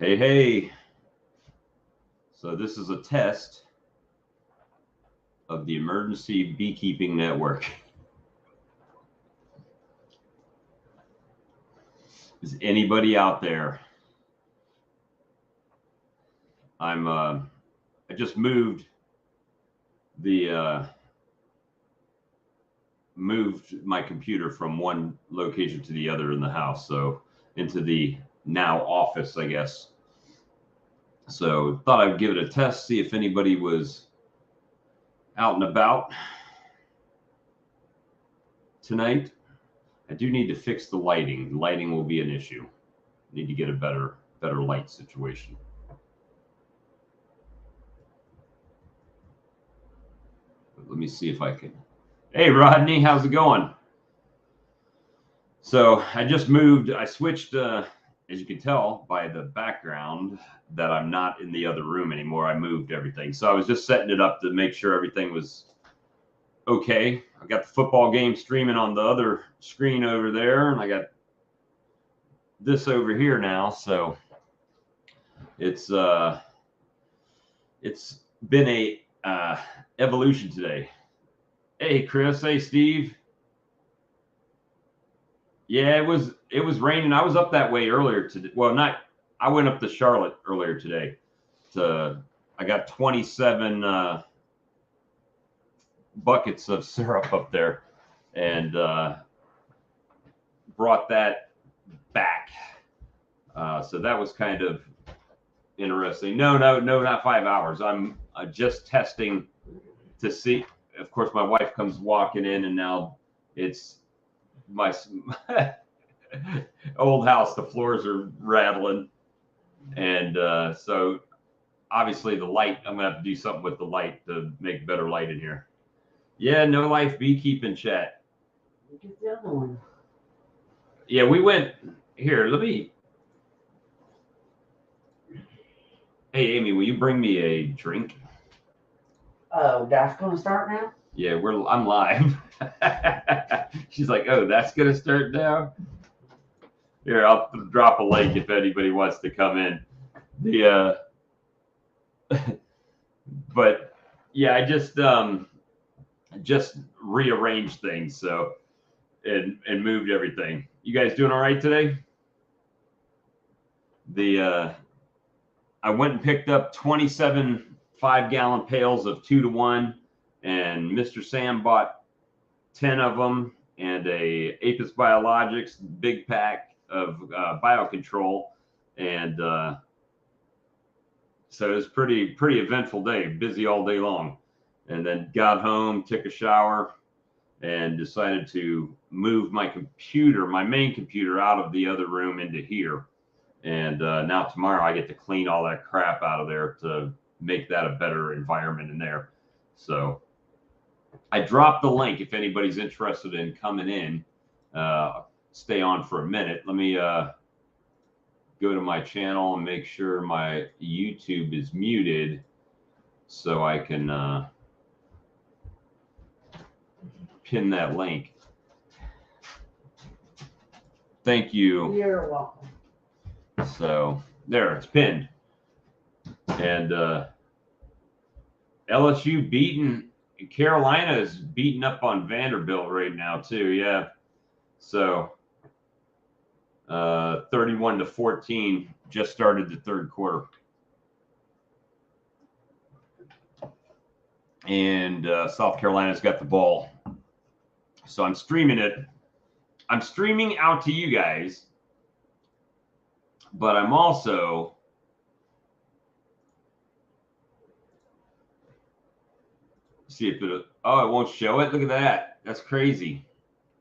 Hey, hey. So this is a test of the Emergency Beekeeping Network. Is anybody out there? I just moved my computer from one location to the other in the house, so into the now office, I guess. So thought I'd give it a test, see if anybody was out and about tonight. I do need to fix the lighting. The lighting will be an issue. Need to get a better light situation. Let me see if I can. Hey, Rodney, how's it going? So I just moved. I switched, as you can tell by the background, that I'm not in the other room anymore. I moved everything. So I was just setting it up to make sure everything was okay. I got the football game streaming on the other screen over there, and I got this over here now. So it's been a evolution today. Hey, Chris. Hey, Steve. Yeah, it was raining. I was up that way earlier today. Well, I went up to Charlotte earlier today. I got 27 buckets of syrup up there, and brought that back. So that was kind of interesting. No, not 5 hours. I'm just testing to see. Of course, my wife comes walking in, and now it's my old house. The floors are rattling, and so obviously the light. I'm gonna have to do something with the light to make better light in here. Yeah, No Life Beekeeping chat. Get the other one. Yeah, we went here. Let me. Hey, Amy, will you bring me a drink? Oh, that's gonna start now? Yeah, I'm live. She's like, oh, that's gonna start now. Here, I'll drop a link if anybody wants to come in. But yeah, I just rearranged things, so and moved everything. You guys doing all right today? I went and picked up 27 5-gallon pails of 2-to-1, and Mr. Sam bought 10 of them, and a Apis Biologics big pack of biocontrol, and so it was pretty eventful day, busy all day long, and then got home, took a shower, and decided to move my main computer, out of the other room into here. And now tomorrow I get to clean all that crap out of there to make that a better environment in there. So I dropped the link if anybody's interested in coming in. Stay on for a minute. Let me go to my channel and make sure my YouTube is muted so I can pin that link. Thank you. You're welcome. So there, it's pinned. And LSU beating Carolina is beating up on Vanderbilt right now too. Yeah. So 31-14, just started the third quarter. And South Carolina's got the ball. So I'm streaming it. I'm streaming out to you guys, but I'm also see if it. Oh, it won't show it. Look at that. That's crazy.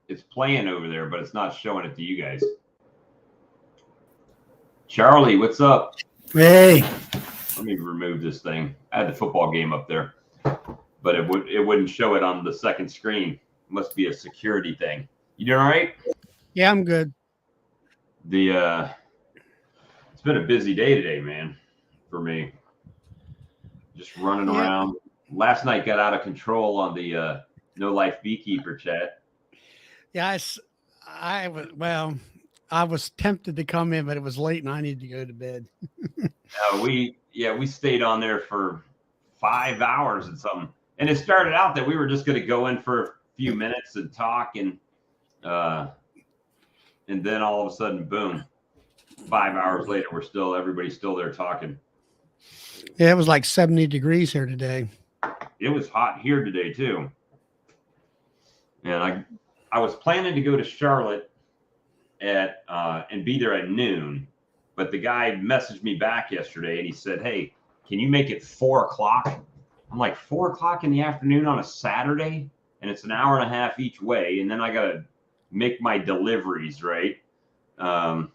It's playing over there, but it's not showing it to you guys. Charlie, what's up? Hey. Let me remove this thing. I had the football game up there, but it wouldn't show it on the second screen. It must be a security thing. You doing all right? Yeah, I'm good. It's been a busy day today, man, for me. Just running around. Last night got out of control on the No Life Beekeeper chat. Yeah, I was tempted to come in, but it was late and I needed to go to bed. We stayed on there for 5 hours and something. And it started out that we were just going to go in for a few minutes and talk, and then all of a sudden, boom! 5 hours later, everybody's still there talking. Yeah, it was like 70 degrees here today. It was hot here today too. And I was planning to go to Charlotte and be there at noon, but the guy messaged me back yesterday and he said, "Hey, can you make it 4:00?" I'm like, 4:00 in the afternoon on a Saturday, and it's an hour and a half each way, and then I gotta make my deliveries, right? But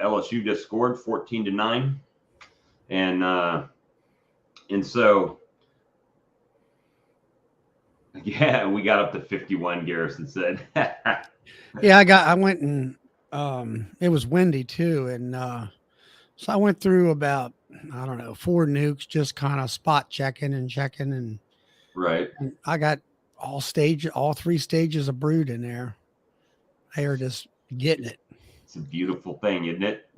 LSU just scored 14-9, and so yeah, we got up to 51. Garrison said. Yeah, I went and it was windy too, and so I went through about, I don't know, 4 nukes, just kind of spot checking, and Right. and I got all 3 stages of brood in there. They were just getting it. It's a beautiful thing, isn't it?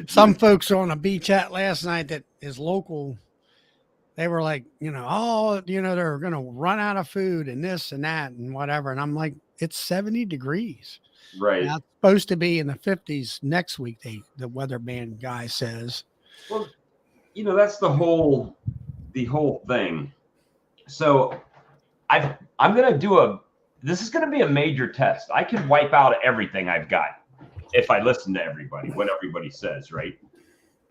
Some folks on a beach chat last night that is local, they were like, they're going to run out of food and this and that and whatever. And I'm like, it's 70 degrees. Right. Now, it's supposed to be in the 50s next week, the weatherman guy says. Well, that's the whole thing. So I'm going to do this is going to be a major test. I can wipe out everything I've got if I listen to everybody, what everybody says, right?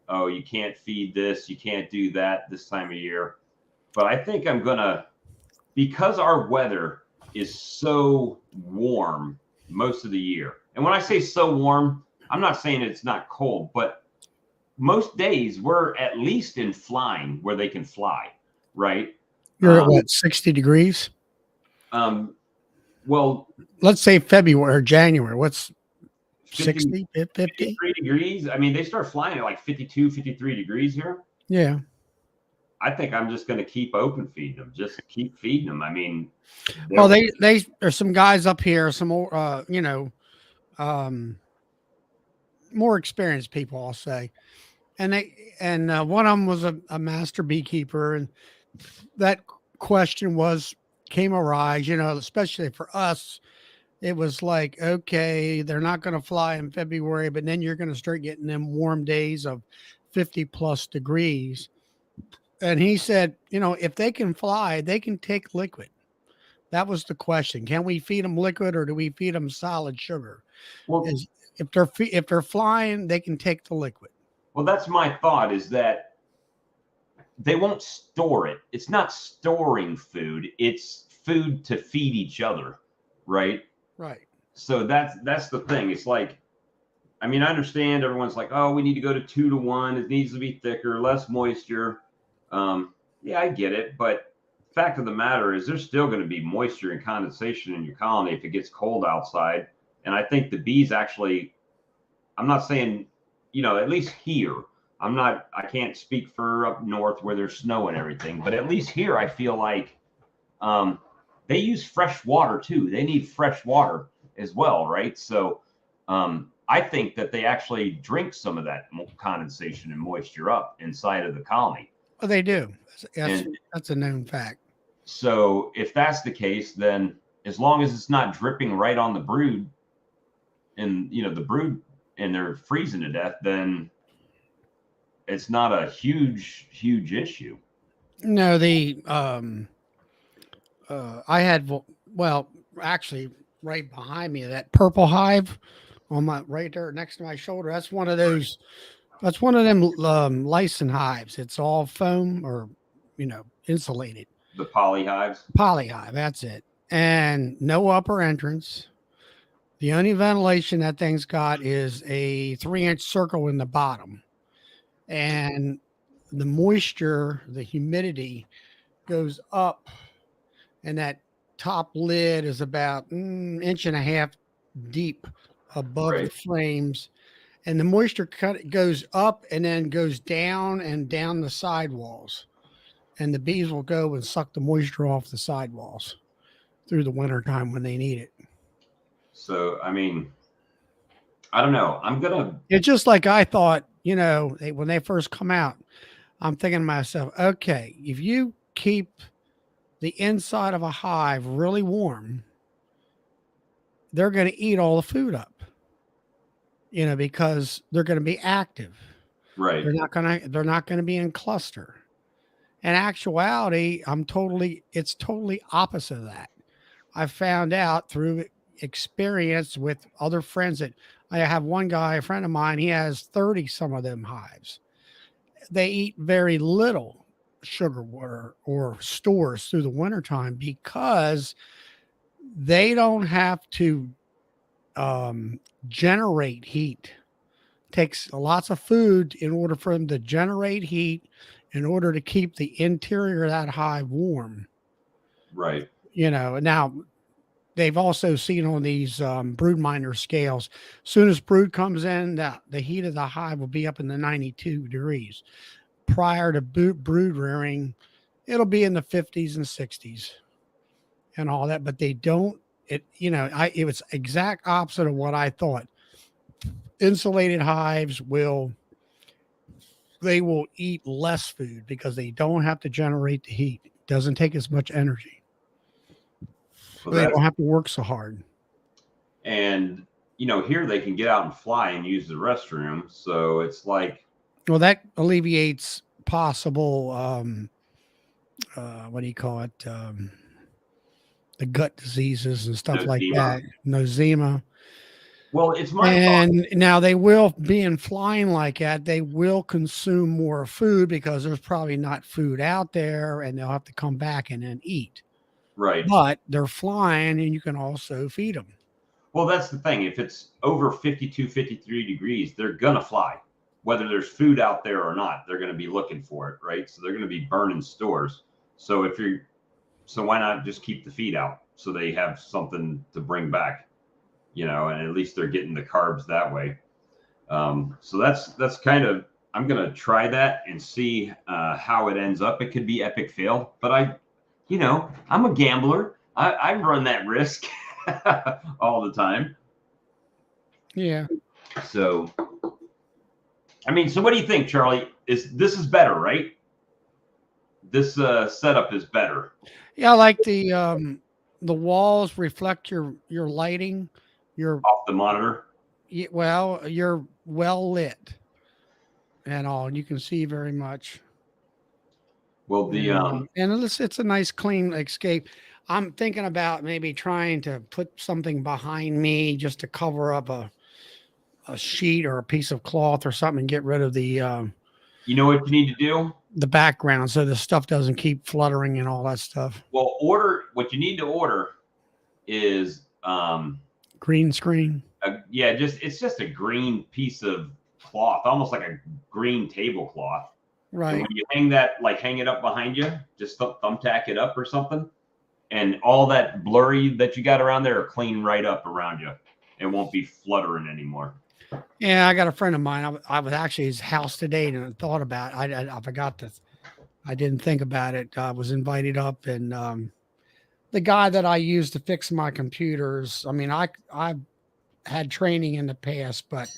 Oh, you can't feed this, you can't do that this time of year. But I think I'm going to, because our weather is so warm most of the year. And when I say so warm, I'm not saying it's not cold, but most days we're at least in flying where they can fly, right? You're at what, 60 degrees? Well, let's say February or January. What's 60, 50? 53 degrees. I mean, they start flying at like 52, 53 degrees here. Yeah. I think I'm just going to keep open feeding them. Just keep feeding them. I mean, well, there's some guys up here, some more, more experienced people, I'll say. And one of them was a master beekeeper. And that question came arise, especially for us. It was like, okay, they're not going to fly in February, but then you're going to start getting them warm days of 50 plus degrees. And he said, if they can fly, they can take liquid. That was the question. Can we feed them liquid or do we feed them solid sugar? Well, if they're flying, they can take the liquid. Well, that's my thought, is that they won't store it. It's not storing food. It's food to feed each other, right? Right. So that's the thing. It's like, I mean, I understand everyone's like, oh, we need to go to 2-to-1. It needs to be thicker, less moisture. Yeah, I get it. But fact of the matter is there's still going to be moisture and condensation in your colony if it gets cold outside. And I think the bees actually, I'm not saying, at least here, I can't speak for up north where there's snow and everything, but at least here I feel like they use fresh water too. They need fresh water as well, right? So I think that they actually drink some of that condensation and moisture up inside of the colony. Well, they do. That's a known fact. So if that's the case, then as long as it's not dripping right on the brood and, the brood and they're freezing to death, then it's not a huge issue. No, I had, actually right behind me, that purple hive on right there next to my shoulder. That's one of them Lyson hives. It's all foam or, insulated. The poly hives? Poly hive, that's it. And no upper entrance. The only ventilation that thing's got is a 3-inch circle in the bottom. And the moisture, the humidity goes up, and that top lid is about 1.5 inches deep above the frames. And the moisture goes up and then goes down and down the sidewalls. And the bees will go and suck the moisture off the sidewalls through the winter time when they need it. So, I mean, I don't know. I'm gonna. It's just like I thought, when they first come out, I'm thinking to myself, okay, if you keep the inside of a hive really warm, they're going to eat all the food up, because they're going to be active. Right. They're not going to be in cluster. In actuality, it's totally opposite of that. I found out through experience with other friends that I have one guy, a friend of mine, he has 30 some of them hives. They eat very little sugar water or stores through the wintertime because they don't have to generate heat. Takes lots of food in order for them to generate heat in order to keep the interior of that hive warm. Right. Now they've also seen on these brood minder scales, soon as brood comes in, the heat of the hive will be up in the 92 degrees. Prior to brood rearing, it'll be in the 50s and 60s and all that, but they don't, it was exact opposite of what I thought. Insulated hives will eat less food because they don't have to generate the heat. It doesn't take as much energy. Well, They don't have to work so hard. And here they can get out and fly and use the restroom. So it's like, well, that alleviates possible what do you call it? The gut diseases and stuff like that. Nosema. Well, it's my and thought. Now they will, being flying like that, they will consume more food because there's probably not food out there and they'll have to come back and then eat. Right. But they're flying and you can also feed them. Well, that's the thing. If it's over 52, 53 degrees, they're going to fly. Whether there's food out there or not, they're going to be looking for it, right? So they're going to be burning stores. So why not just keep the feed out so they have something to bring back, and at least they're getting the carbs that way. So that's kind of, I'm going to try that and see how it ends up. It could be epic fail, but I'm a gambler. I run that risk all the time. Yeah. So, so what do you think, Charlie? This is better, right? This setup is better. Yeah, I like the walls reflect your lighting. You're off the monitor. Well, you're well lit and all, and you can see very much. Well, and it's a nice clean escape. I'm thinking about maybe trying to put something behind me just to cover up a sheet or a piece of cloth or something and get rid of the you know what you need to do? The background, so the stuff doesn't keep fluttering and all that stuff. Well, what you need to order is green screen. It's just a green piece of cloth, almost like a green tablecloth. Right. And when you hang it up behind you, just thumbtack it up or something, and all that blurry that you got around there will clean right up around you. It won't be fluttering anymore. Yeah, I got a friend of mine. I was actually at his house today and I thought about it. I forgot to. I didn't think about it. I was invited up, and the guy that I use to fix my computers. I mean, I've had training in the past, but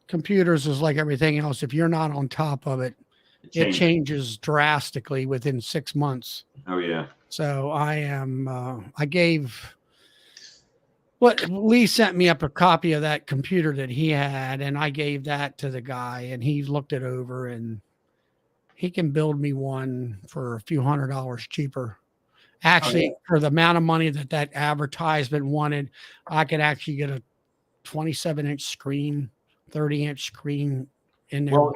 computers is like everything else. If you're not on top of it, it changes drastically within 6 months. Oh yeah. So I am. I gave. Lee sent me up a copy of that computer that he had, and I gave that to the guy, and he looked it over, and he can build me one for a few $100 cheaper. Actually, for the amount of money that advertisement wanted, I could actually get a 27-inch screen, 30-inch screen in there. Well,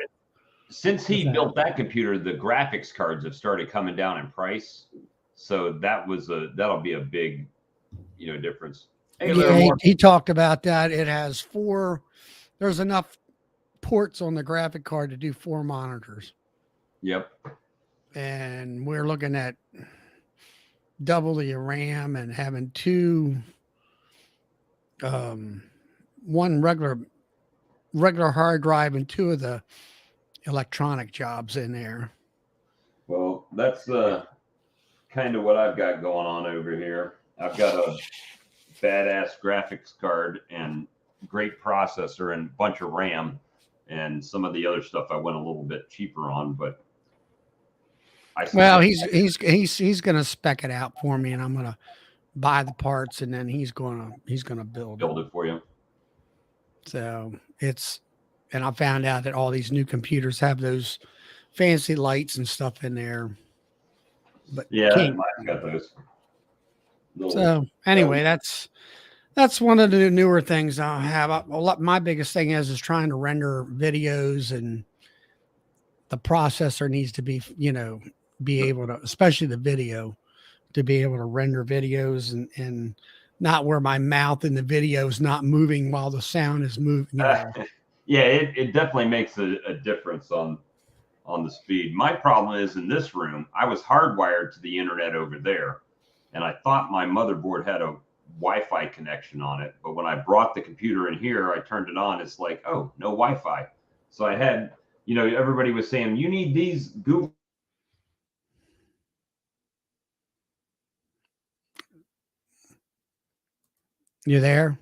since he built that computer, the graphics cards have started coming down in price. So that'll be a big, difference. Hey, he talked about that. It has there's enough ports on the graphic card to do 4 monitors. Yep. And we're looking at double the RAM and having 2, one regular hard drive and 2 of the electronic jobs in there. Well, that's kind of what I've got going on over here. I've got a badass graphics card and great processor and bunch of RAM, and some of the other stuff I went a little bit cheaper on, but well, he's gonna spec it out for me, and I'm gonna buy the parts, and then he's gonna build build it for you. So it's, and I found out that all these new computers have those fancy lights and stuff in there. But Yeah, can't. mine's got those. So anyway, that's one of the newer things I have. My biggest thing is trying to render videos, and the processor needs to be, be able to, especially the video, to be able to render videos and not where my mouth in the video is not moving while the sound is moving. Yeah, it definitely makes a difference on the speed. My problem is in this room, I was hardwired to the internet over there, and I thought my motherboard had a Wi-Fi connection on it. But when I brought the computer in here, I turned it on. It's like, oh, no Wi-Fi. So I had, everybody was saying, you need these Google. You there?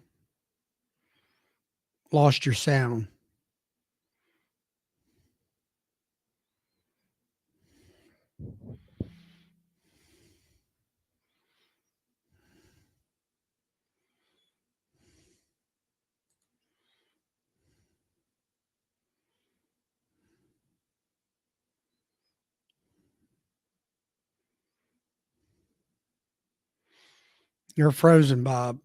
Lost your sound. You're frozen, Bob.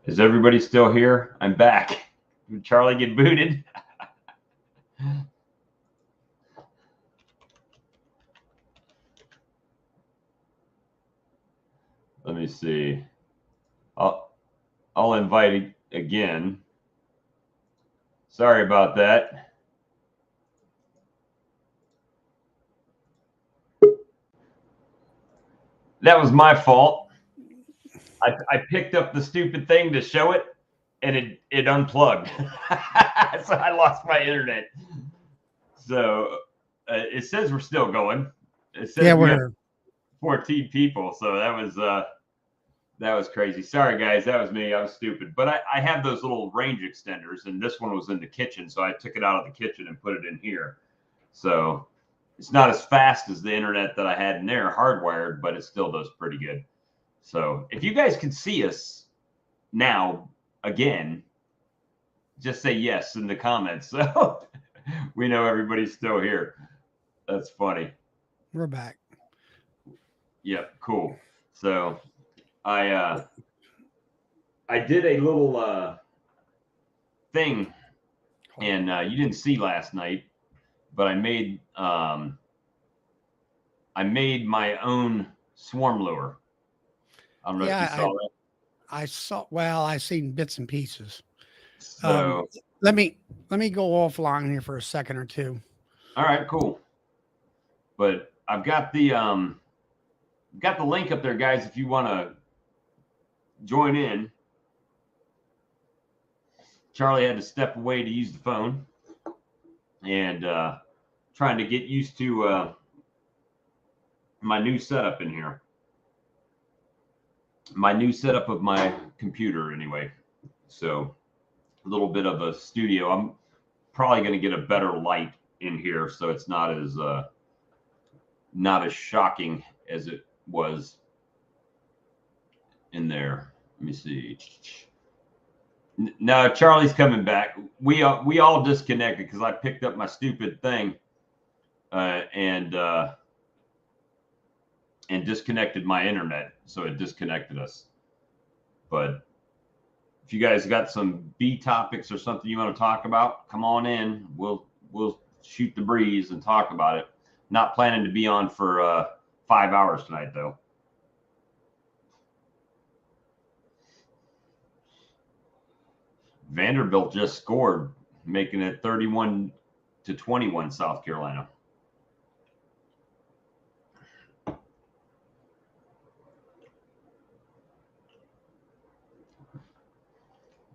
Is everybody still here? I'm back. Did Charlie get booted? Let me see. I'll invite again. Sorry about that. That was my fault. I picked up the stupid thing to show it, and it unplugged. So I lost my internet. So it says we're still going. It says we have 14 people. So that was crazy. Sorry guys, that was me. I was stupid. But I have those little range extenders, and this one was in the kitchen, so I took it out of the kitchen and put it in here. So it's not as fast as the internet that I had in there, hardwired, but it still does pretty good. So if you guys can see us now again, just say yes in the comments. So we know everybody's still here. That's funny. We're back. Yep, cool. So I did a little thing, and you didn't see last night, but I made my own swarm lure. I don't know if you saw that. I saw. Well, I seen bits and pieces. So let me go offline here for a second or two. All right, cool. But I've got the link up there, guys. If you want to join in. Charlie had to step away to use the phone, and trying to get used to my new setup in here. My new setup of my computer, anyway. So a little bit of a studio. I'm probably going to get a better light in here, so it's not as shocking as it was in there. Let me see. No, Charlie's coming back. We all disconnected because I picked up my stupid thing and disconnected my internet, so it disconnected us. But if you guys got some bee topics or something you want to talk about, come on in. We'll shoot the breeze and talk about it. Not planning to be on for 5 hours tonight, though. Vanderbilt just scored, making it 31-21 South Carolina.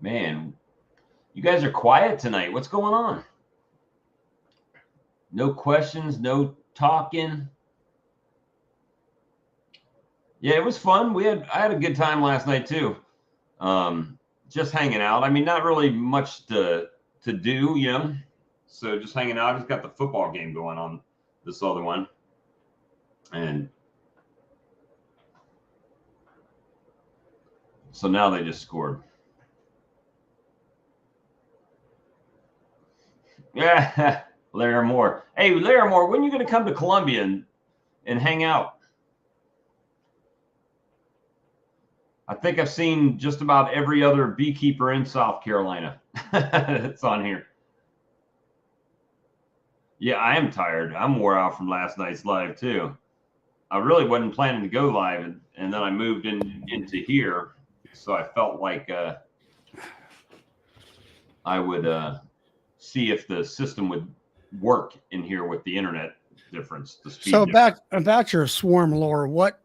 Man, you guys are quiet tonight. What's going on? No questions, no talking. Yeah, it was fun. I had a good time last night too. Just hanging out. I mean, not really much to do, you know. So just hanging out. I just got the football game going on, this other one. And so now they just scored. Yeah, Larimore. Hey, Larimore, when are you going to come to Columbia and hang out? I think I've seen just about every other beekeeper in South Carolina. It's on here. Yeah, I am tired. I'm wore out from last night's live too. I really wasn't planning to go live, and then I moved into here, so I felt like I would see if the system would work in here with the internet difference. The speed So difference. about your swarm lore, what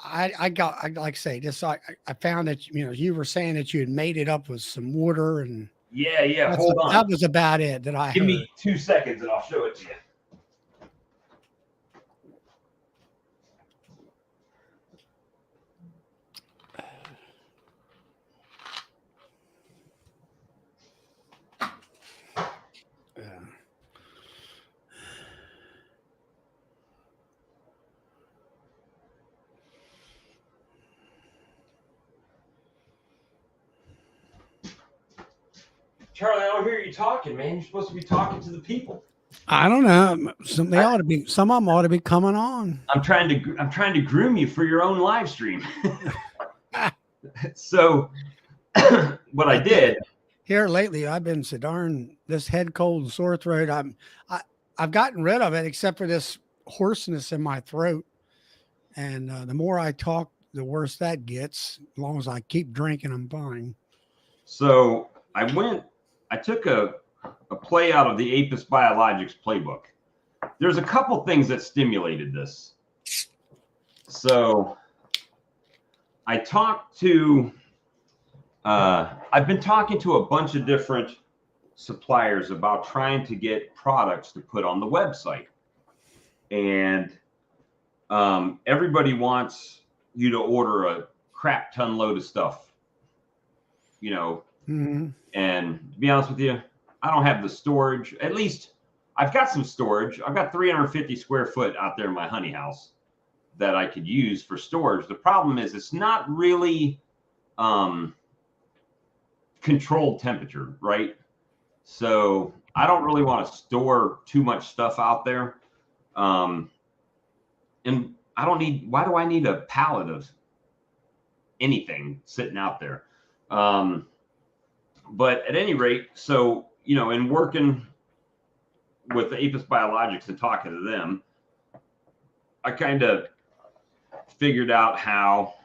I got, like I say, just I found that you were saying that you had made it up with some water, and Yeah. Hold on. that was about it that I Give heard. me 2 seconds and I'll show it to you. Charlie, I don't hear you talking, man. You're supposed to be talking to the people. I don't know. Some of them ought to be coming on. I'm trying to groom you for your own live stream. So what I did Here lately, I've been so darn this head cold and sore throat. I've gotten rid of it except for this hoarseness in my throat. And the more I talk, the worse that gets. As long as I keep drinking, I'm fine. So I took a play out of the Apis Biologics playbook. There's a couple things that stimulated this. So I talked to, I've been talking to a bunch of different suppliers about trying to get products to put on the website. And everybody wants you to order a crap ton load of stuff, Mm-hmm. And to be honest with you, I don't have the storage. At least I've got some storage. I've got 350 square foot out there in my honey house that I could use for storage. The problem is it's not really controlled temperature, right? So I don't really want to store too much stuff out there. And why do I need a pallet of anything sitting out there? But at any rate, so, in working with the Apis Biologics and talking to them, I kind of figured out how,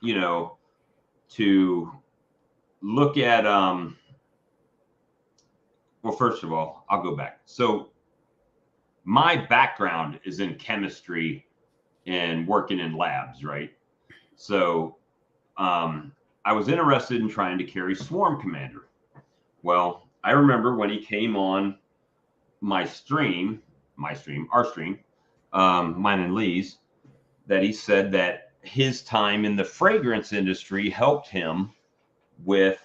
to look at, well, first of all, I'll go back. So my background is in chemistry and working in labs, right? So, I was interested in trying to carry Swarm Commander. Well, I remember when he came on our stream, mine and Lee's, that he said that his time in the fragrance industry helped him with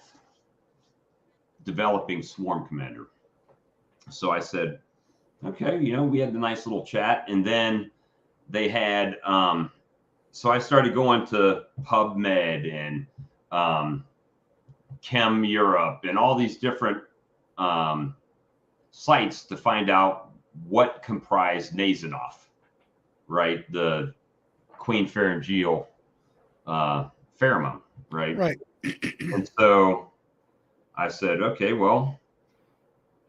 developing Swarm Commander. So I said, okay, we had the nice little chat, and then they had, so I started going to PubMed and Chem Europe and all these different sites to find out what comprised Nasonex, right? The queen pharyngeal pheromone, right? Right. And so I said, okay, well,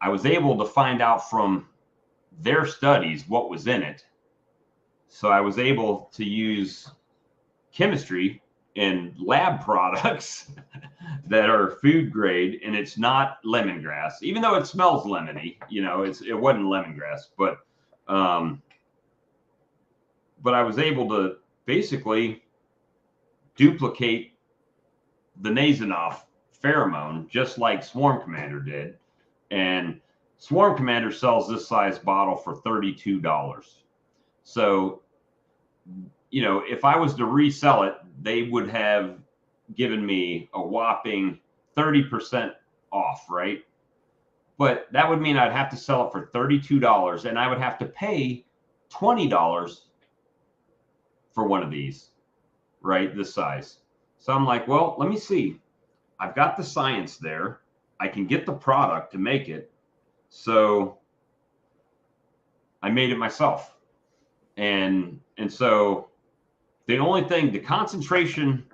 I was able to find out from their studies what was in it. So I was able to use chemistry in lab products that are food grade, and it's not lemongrass, even though it smells lemony. It wasn't lemongrass, but I was able to basically duplicate the Nasonex pheromone just like Swarm Commander did. And Swarm Commander sells this size bottle for $32. So, if I was to resell it, they would have given me a whopping 30% off, right? But that would mean I'd have to sell it for $32, and I would have to pay $20 for one of these, right? This size. So I'm like, well, let me see. I've got the science there. I can get the product to make it. So I made it myself. And so the concentration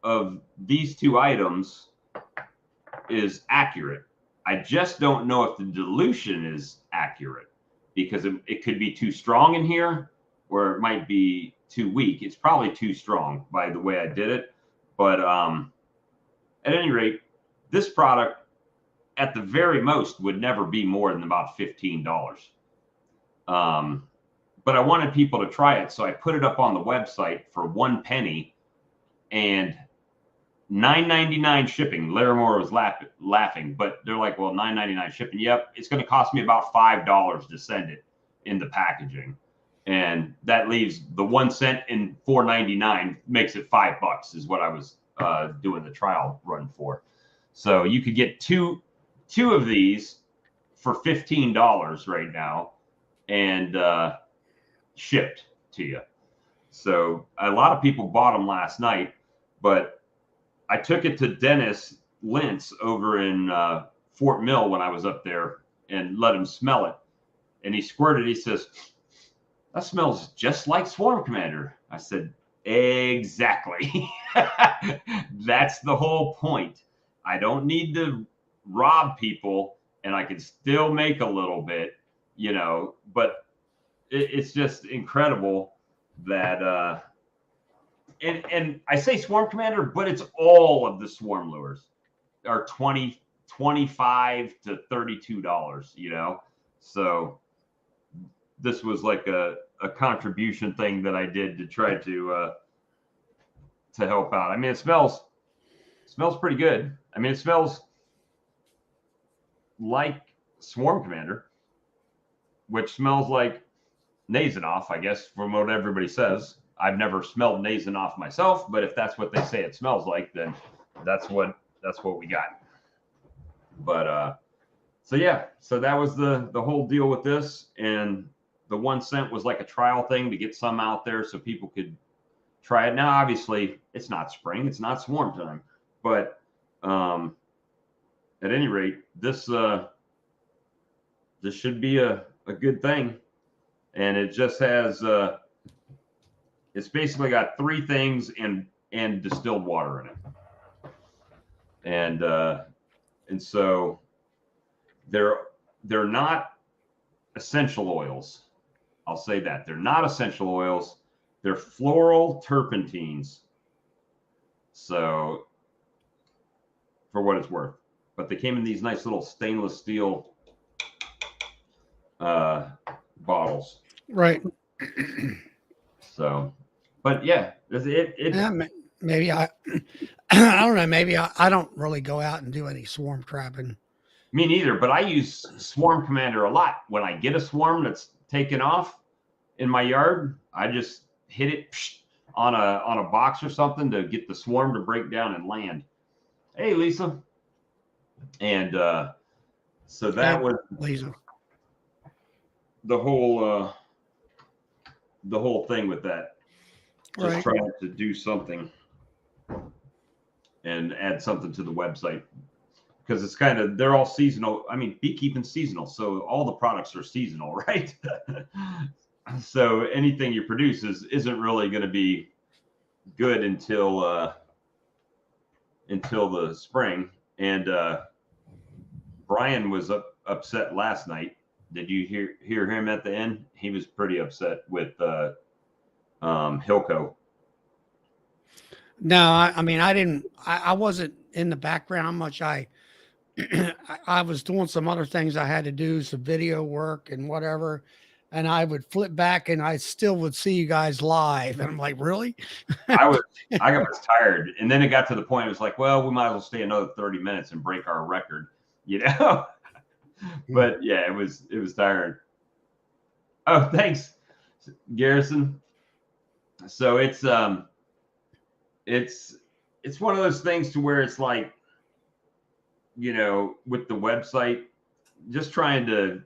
of these two items is accurate. I just don't know if the dilution is accurate, because it could be too strong in here, or it might be too weak. It's probably too strong by the way I did it. But at any rate, this product at the very most would never be more than about $15. But I wanted people to try it, so I put it up on the website for 1 penny and $9.99 shipping. Larimore was laughing, but they're like, well, $9.99 shipping. Yep, it's going to cost me about $5 to send it in the packaging, and that leaves the 1 cent in $4.99 makes it $5 is what I was doing the trial run for. So you could get two of these for $15 right now, and shipped to you. So a lot of people bought them last night, but I took it to Dennis Lintz over in Fort Mill when I was up there and let him smell it. And he squirted. He says, that smells just like Swarm Commander. I said, exactly. That's the whole point. I don't need to rob people, and I can still make a little bit, but it's just incredible that and I say Swarm Commander, but it's all of the Swarm lures are $25 to $32, So this was like a contribution thing that I did to try to help out. I mean, it smells pretty good. I mean, it smells like Swarm Commander, which smells like Nasonex, I guess, from what everybody says. I've never smelled Nasonex myself, but if that's what they say it smells like, then that's what we got. But so that was the whole deal with this, and the 1 cent was like a trial thing to get some out there so people could try it. Now, obviously, it's not spring, it's not swarm time, but at any rate, this should be a good thing. And it just has it's basically got 3 things and distilled water in it. And so they're not essential oils. I'll say that. They're not essential oils. They're floral terpenes. So for what it's worth. But they came in these nice little stainless steel bottles. Right. So, but yeah, maybe I don't know. Maybe I don't really go out and do any swarm trapping. Me neither, but I use Swarm Commander a lot. When I get a swarm that's taken off in my yard, I just hit it on a box or something to get the swarm to break down and land. Hey, Lisa. And so that was Lisa. The whole thing with that. Just trying to do something and add something to the website, because it's they're all seasonal. I mean, beekeeping's seasonal, so all the products are seasonal, right? So anything you produce isn't really going to be good until until the spring. And Brian was upset last night. Did you hear him at the end? He was pretty upset with Hilco. No, I mean, I didn't. I wasn't in the background how much. I was doing some other things I had to do, some video work and whatever. And I would flip back and I still would see you guys live. And I'm like, really? I was tired. And then it got to the point, it was like, well, we might as well stay another 30 minutes and break our record, you know? But yeah, it was tiring. Oh, thanks, Garrison. So it's one of those things to where it's like, you know, with the website, just trying to,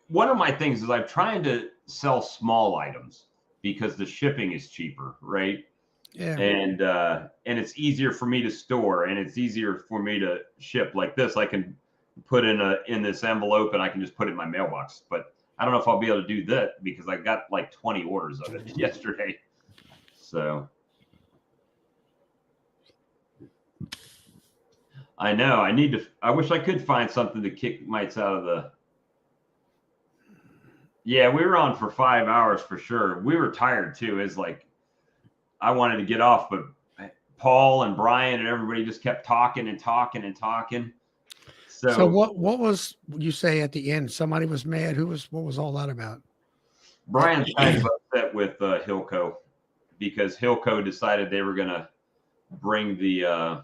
one of my things is I'm trying to sell small items because the shipping is cheaper, right? Yeah. And it's easier for me to store, and it's easier for me to ship. Like this, I can put in this envelope and I can just put it in my mailbox. But I don't know if I'll be able to do that because I got like 20 orders of it yesterday. So I know I wish I could find something to kick mites out of the. Yeah, we were on for 5 hours for sure. We were tired too. It's like I wanted to get off, but Paul and Brian and everybody just kept talking and talking and talking. So what was you say at the end? Somebody was mad. What was all that about? Brian's kind of upset with Hilco because Hilco decided they were going to bring the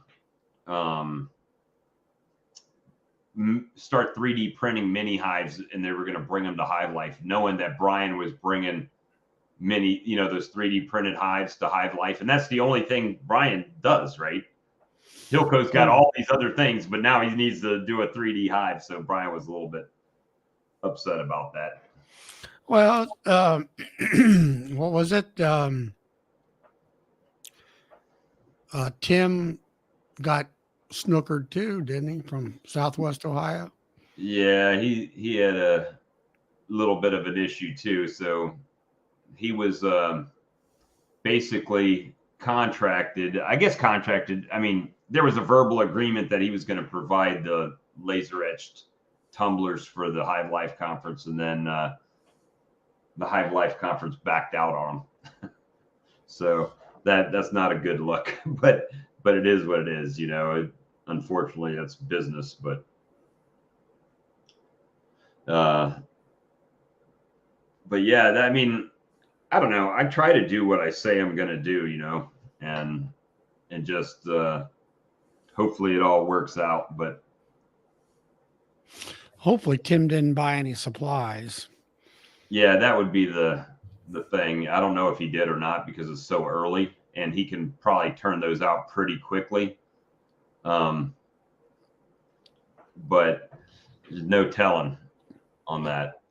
start 3D printing mini hives, and they were going to bring them to Hive Life, knowing that Brian was bringing many, you know, those 3D printed hives to Hive Life. And that's the only thing Brian does, right? Hilco's got all these other things, but now he needs to do a 3D hive. So Brian was a little bit upset about that. Well, what was it? Tim got snookered too, didn't he, from Southwest Ohio? Yeah, he had a little bit of an issue too. So he was basically contracted. I mean, there was a verbal agreement that he was going to provide the laser etched tumblers for the Hive Life conference, and then the Hive Life conference backed out on him. So that's not a good look, but it is what it is, you know. Unfortunately, that's business, but yeah, I mean, I don't know. I try to do what I say I'm going to do, you know, and just hopefully it all works out. But hopefully Tim didn't buy any supplies. Yeah, that would be the thing. I don't know if he did or not because it's so early, and he can probably turn those out pretty quickly. But there's no telling on that.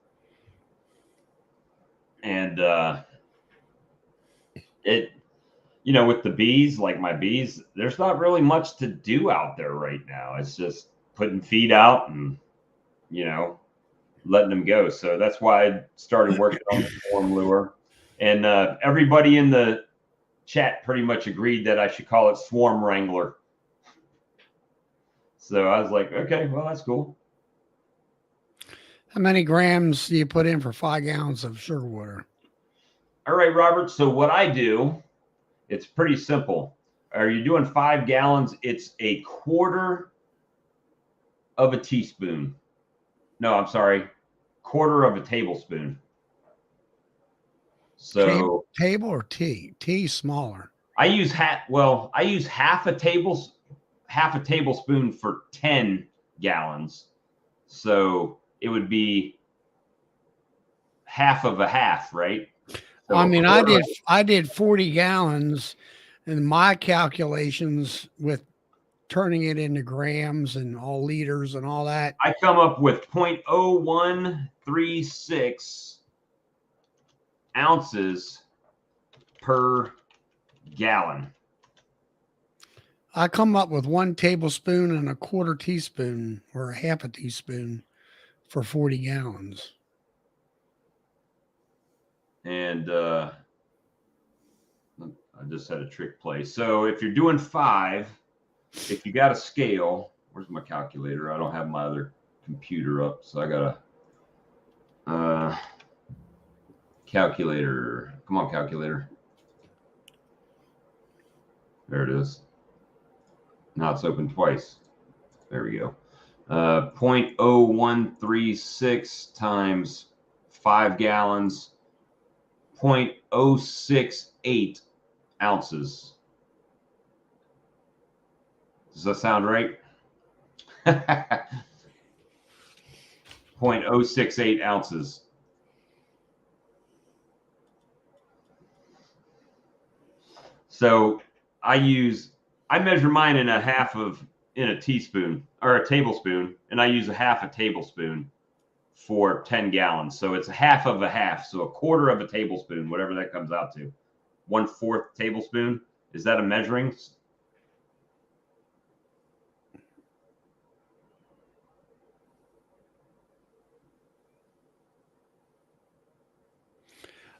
And it, you know, with the bees, like my bees, there's not really much to do out there right now. It's just putting feed out and, you know, letting them go. So that's why I started working on the swarm lure. And everybody in the chat pretty much agreed that I should call it Swarm Wrangler. So I was like, okay, well, that's cool. How many grams do you put in for 5 gallons of sugar water? All right, Robert. So what I do, it's pretty simple. Are you doing 5 gallons? It's a quarter of a teaspoon. No, I'm sorry. Quarter of a tablespoon. So table or tea? Tea smaller. I use half a tablespoon for 10 gallons. So it would be half of a half, right? So I mean, I did 40 gallons, and my calculations with turning it into grams and all liters and all that, I come up with 0.0136 ounces per gallon. I come up with 1 tablespoon and a quarter teaspoon or a half a teaspoon for 40 gallons. And I just had a trick play. So if you're doing 5, if you got a scale, where's my calculator? I don't have my other computer up, so I got a calculator. Come on, calculator. There it is. Now it's open twice. There we go. 0.0136 times 5 gallons, 0.068 ounces. Does that sound right? 0.068 ounces. So I measure mine in a teaspoon or a tablespoon, and I use a half a tablespoon for 10 gallons. So it's a half of a half. So a quarter of a tablespoon, whatever that comes out to. 1/4 tablespoon. Is that a measuring?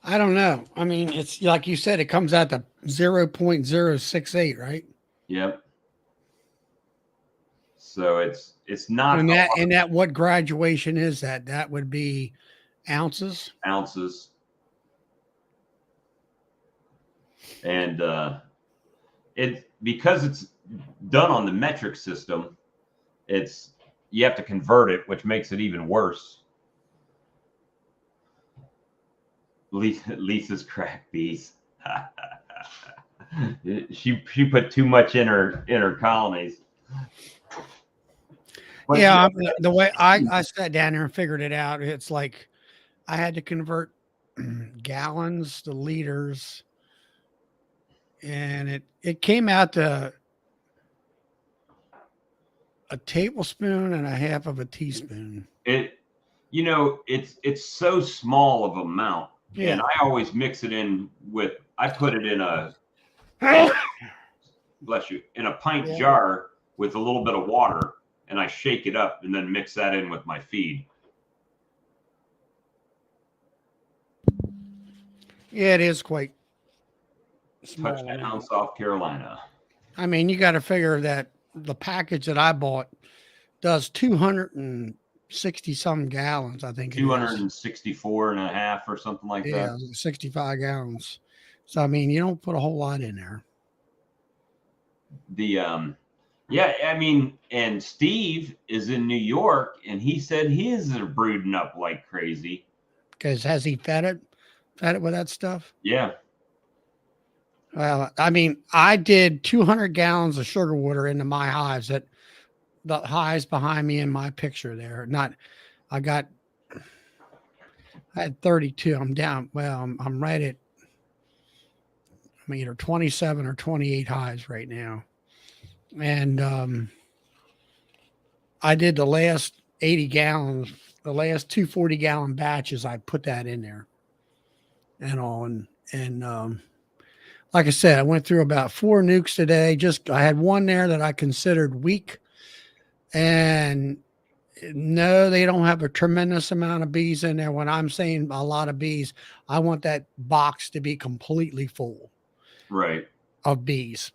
I don't know. I mean, it's like you said, it comes out to 0.068, right? Yep. So it's not And that what graduation is that? That would be ounces. ounces. And because it's done on the metric system, you have to convert it, which makes it even worse. Lisa's crack bees. she put too much in her colonies. But Yeah, the way I sat down there and figured it out, it's like I had to convert gallons to liters, and it came out to a tablespoon and a half of a teaspoon. It's so small of amount, Yeah. and I always mix it in with. I put it in a bless you in a pint Yeah. jar with a little bit of water, and I shake it up and then mix that in with my feed. Yeah, it is quite small. Touchdown, South Carolina. I mean, you got to figure that the package that I bought does 260 some gallons, I think. 264 and a half or something like Yeah, that. 65 gallons. So, I mean, you don't put a whole lot in there. Yeah, I mean, and Steve is in New York, and he said his are brooding up like crazy. Because has he fed it with that stuff? Yeah. Well, I mean, I did 200 gallons of sugar water into my hives. That the hives behind me in my picture there. I had 32. I'm down. Well, I'm right at, I'm either 27 or 28 hives right now. And I did the last 80 gallons, the last 240 gallon batches. I put that in there and all. And like I said, I went through about 4 nukes today. I had one there that I considered weak. And no, they don't have a tremendous amount of bees in there. When I'm saying a lot of bees, I want that box to be completely full. Right. Of bees,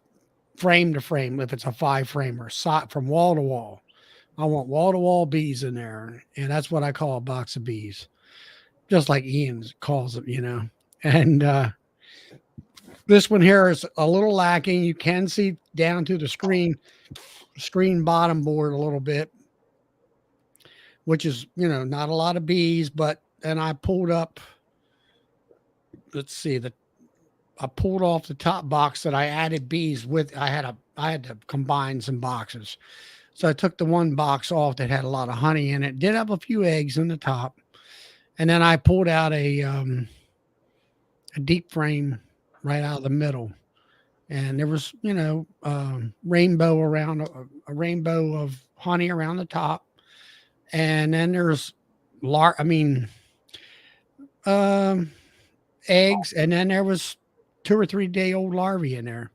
frame to frame. If it's a 5-framer, from wall to wall, I want wall to wall bees in there, and that's what I call a box of bees, just like Ian calls it, And this one here is a little lacking. You can see down to the screen bottom board a little bit, which is not a lot of bees. But then I pulled up. Let's see I pulled off the top box that I added bees with. I had to combine some boxes. So I took the one box off that had a lot of honey in it. Did have a few eggs in the top. And then I pulled out a deep frame right out of the middle. And there was, rainbow around a rainbow of honey around the top. And then there's eggs. And then there was 2 or 3 day old larvae in there.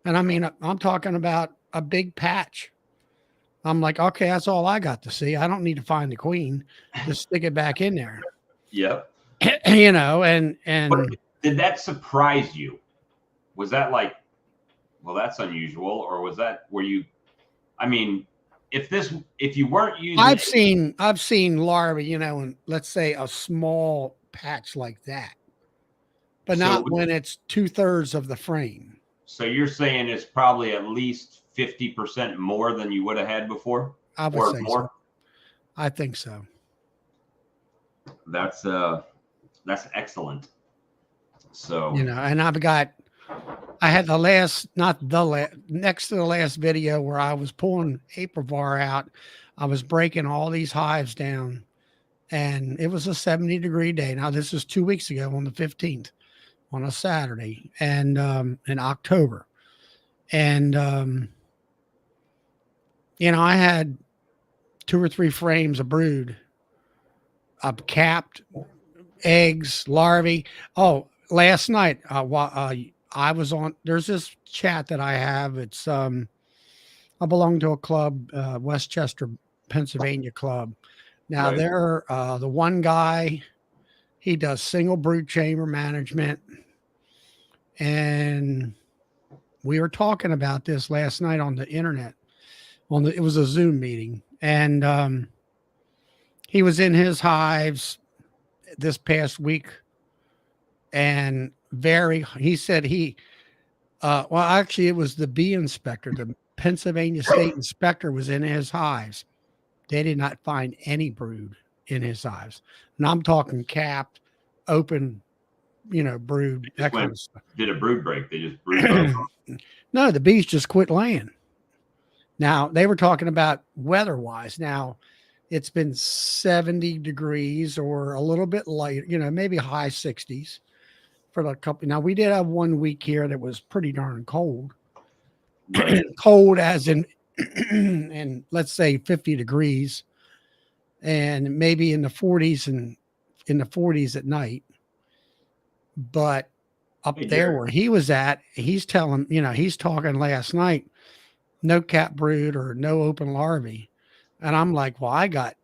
And I mean, I'm talking about a big patch. I'm like, okay, that's all I got to see. I don't need to find the queen. Just stick it back in there. Yep. And but did that surprise you? Was that like, well, that's unusual, or was that were you I mean, if you weren't using I've seen larvae, you know, in let's say a small patch like that, but so not when it's 2/3 of the frame. so you're saying it's probably at least 50% more than you would have had before, I would or say so. more. I think so. That's excellent. So You know, and I had the last, not the last, next to the last video where I was pulling Aprivar out. I was breaking all these hives down, and it was a 70-degree day. Now, this is 2 weeks ago on the 15th, on a Saturday, and in October. And, you know, I had 2 or 3 frames of brood, capped eggs, larvae. Oh, last night, I was on, there's this chat that I have. It's, I belong to a club, Westchester, Pennsylvania club. Now right. they're, the one guy, he does single brood chamber management. And we were talking about this last night on the internet. It was a Zoom meeting, and he was in his hives this past week, and he said well, actually, it was the bee inspector, the Pennsylvania state inspector was in his hives. They did not find any brood in his hives. And I'm talking capped, open, you know, brood, that kind of stuff. Did a brood break? They just brood. No, the bees just quit laying. Now, they were talking about weather wise. Now, it's been 70 degrees or a little bit light, you know, maybe high 60s for the couple. Now, we did have 1 week here that was pretty darn cold. Right. Cold as in, and let's say 50 degrees, and maybe in the 40s and in the 40s at night. But up there where he was at, he's telling, you know, he's talking last night, no cap brood or no open larvae. And I'm like, well, I got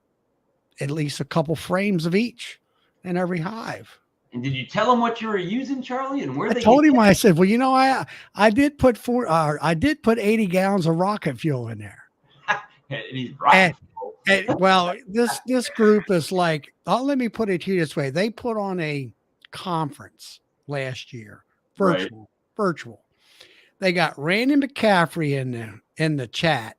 at least a couple frames of each in every hive. And did you tell him what you were using, Charlie, and where I they told him, I said, well, you know, I did put 80 gallons of rocket fuel in there. And he's right. Well, this group is like, let me put it to you this way. They put on a conference last year, virtual. They got Randy McCaffrey in the chat.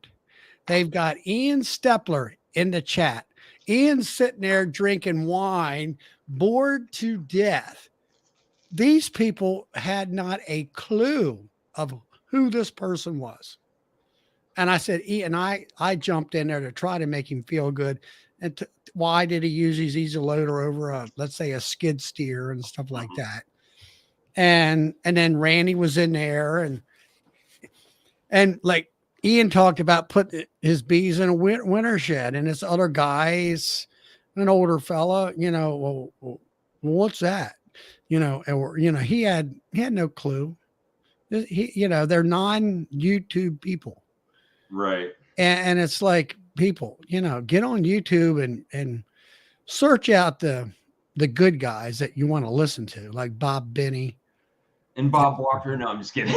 They've got Ian Stepler in the chat. Ian's sitting there drinking wine, bored to death. These people had not a clue of who this person was. And I said, Ian, I jumped in there to try to make him feel good. And why did he use his easy loader over let's say a skid steer and stuff like that? And then Randy was in there, and like Ian talked about putting his bees in a winter shed, and this other guy's an older fella, you know, well, what's that? You know, or, you know, he had no clue. You know, they're non-YouTube people. Right. And it's like, people, you know, get on YouTube and search out the good guys that you want to listen to, like Bob Binney. And Bob Walker. No, I'm just kidding.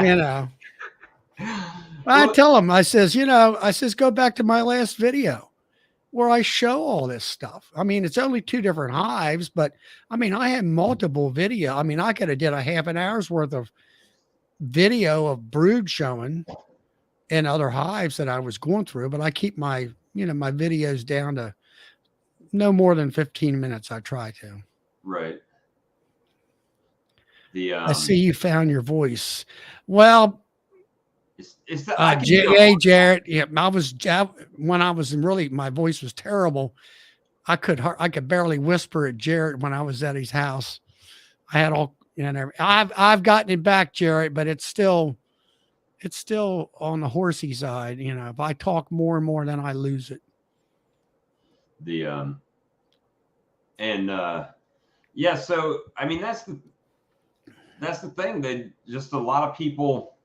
You know, I tell him, I says, go back to my last video where I show all this stuff. I mean, it's only 2 different hives, but I mean, I had multiple video. I mean, I could have did a half an hour's worth of video of brood showing in other hives that I was going through, but I keep my videos down to no more than 15 minutes. I try to. Right. I see you found your voice. Well, hey, Jarrett. Yeah, when I was my voice was terrible. I could barely whisper at Jarrett when I was at his house. I had all, you know, I've gotten it back, Jarrett, but it's still on the horsey side. You know, if I talk more and more, then I lose it. Yeah. So, I mean, that's the thing, that just a lot of people,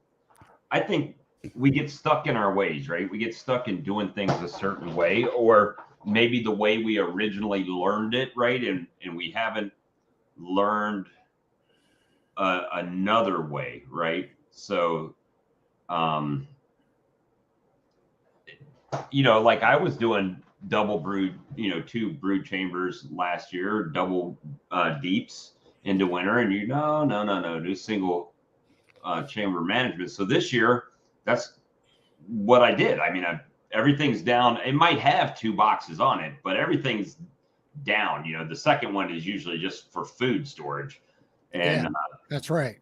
I think we get stuck in our ways, right? We get stuck in doing things a certain way, or maybe the way we originally learned it, right? And we haven't learned another way, right? So, like I was doing double brood, 2 brood chambers last year, double deeps into winter, and no, do single chamber management. So this year, that's what I did. I mean, everything's down. It might have 2 boxes on it, but everything's down. The second one is usually just for food storage, and that's right.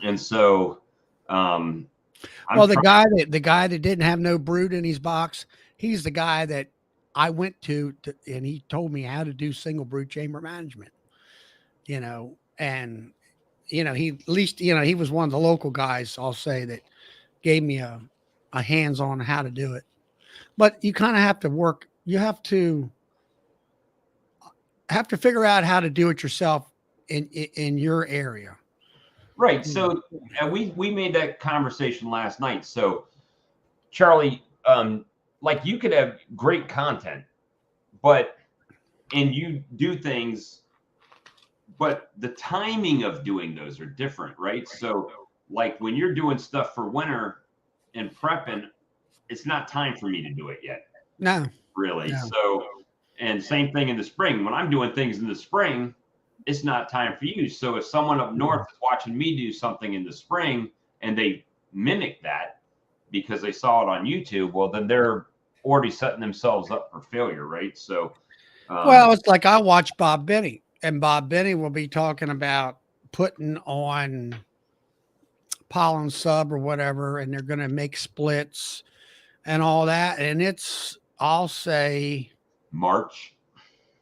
And so, the guy that didn't have no brood in his box, he's the guy that I went to and he told me how to do single brood chamber management. And he at least he was one of the local guys, I'll say, that gave me a hands on how to do it. But you kind of have to work. You have to figure out how to do it yourself in your area. Right. So we made that conversation last night. So Charlie, like you could have great content, and you do things, but the timing of doing those are different, right? So like when you're doing stuff for winter and prepping, it's not time for me to do it yet. No. Really. No. So, and same thing in the spring. When I'm doing things in the spring, it's not time for you. So if someone up north is watching me do something in the spring and they mimic that because they saw it on YouTube, well, then they're already setting themselves up for failure, right? So, well, it's like I watch Bob Benny, and Bob Benny will be talking about putting on pollen sub or whatever, and they're going to make splits and all that. And it's, I'll say, March.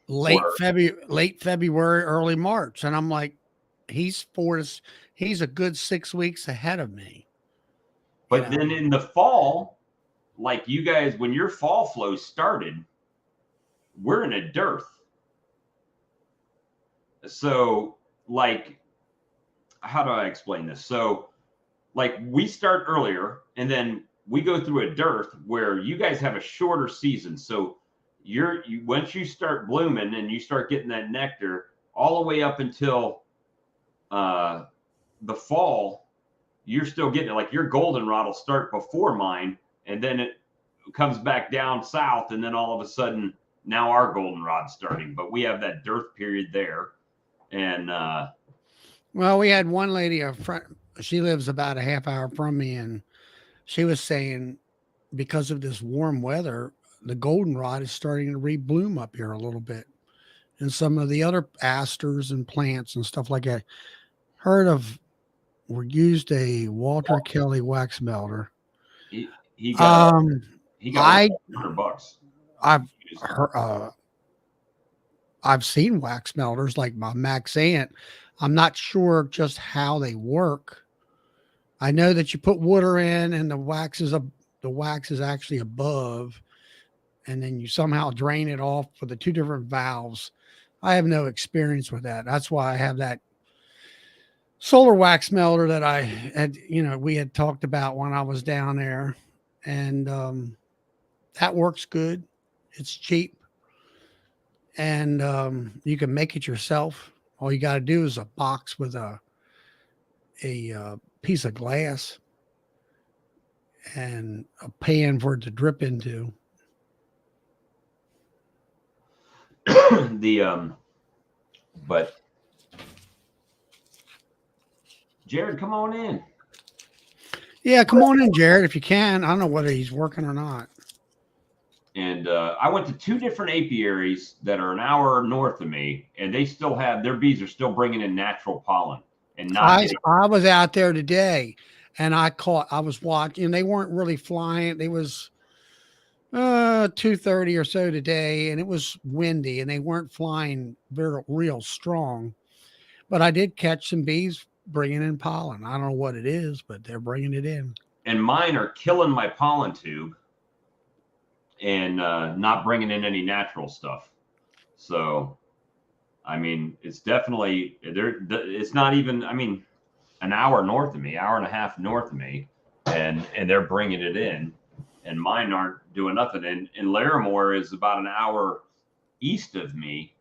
Late February, early March. And I'm like, he's a good 6 weeks ahead of me. But then in the fall, like you guys, when your fall flow started, we're in a dearth. So like, how do I explain this? So like we start earlier and then we go through a dearth where you guys have a shorter season. So once you start blooming and you start getting that nectar all the way up until the fall, you're still getting it. Like your goldenrod will start before mine, and then it comes back down south, and then all of a sudden now our goldenrod's starting. But we have that dearth period there, and well, we had one lady, a friend, she lives about a half hour from me, and she was saying because of this warm weather, the goldenrod is starting to rebloom up here a little bit, and some of the other asters and plants and stuff like that. Heard of or used a Walter Kelly wax melter. He got $100. I've seen wax melters like my Max Ant. I'm not sure just how they work. I know that you put water in and the wax is actually above, and then you somehow drain it off for the 2 different valves. I have no experience with that. That's why I have that solar wax melter that I had, we had talked about when I was down there, and that works good. It's cheap, and you can make it yourself. All you got to do is a box with a piece of glass and a pan for it to drip into. But Jared, come on in. Yeah, come on in, Jared, if you can. I don't know whether he's working or not. And I went to 2 different apiaries that are an hour north of me, and they still have their bees are still bringing in natural pollen. And I was out there today, and I was watching. They weren't really flying. They was 2:30 or so today, and it was windy, and they weren't flying real strong. But I did catch some bees bringing in pollen. I don't know what it is, but they're bringing it in. And mine are killing my pollen tube and not bringing in any natural stuff. So, I mean, it's definitely it's not even, I mean, an hour north of me, hour and a half north of me, and they're bringing it in, and mine aren't doing nothing. And Larimore is about an hour east of me,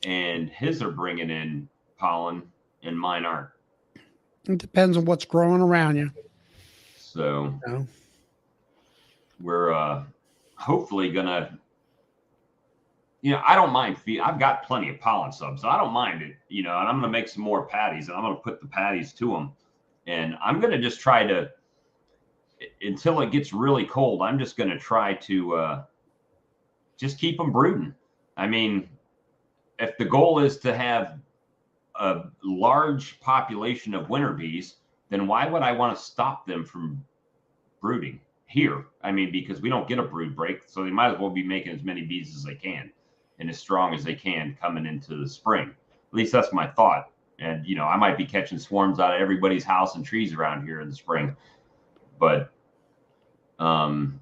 and his are bringing in pollen, and mine aren't. It depends on what's growing around you. So we're hopefully gonna, I don't mind I've got plenty of pollen subs, so I don't mind it, and I'm gonna make some more patties, and I'm gonna put the patties to them, and I'm gonna just try to, until it gets really cold, I'm just gonna try to just keep them brooding. I mean, if the goal is to have a large population of winter bees, then why would I want to stop them from brooding here? I mean, because we don't get a brood break, so they might as well be making as many bees as they can and as strong as they can coming into the spring. At least that's my thought. And, I might be catching swarms out of everybody's house and trees around here in the spring, but I'm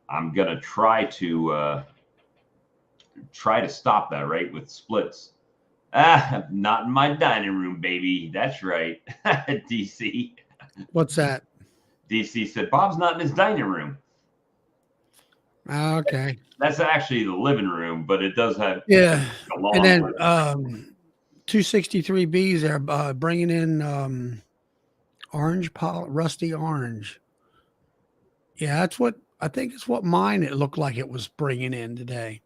going to try to stop that, right, with splits. Not in my dining room, baby. That's right. DC. What's that? DC said Bob's not in his dining room. Okay. That's actually the living room, but it does have Yeah. a long And then living. 263 Bs are bringing in rusty orange. Yeah, I think it's what mine it looked like it was bringing in today.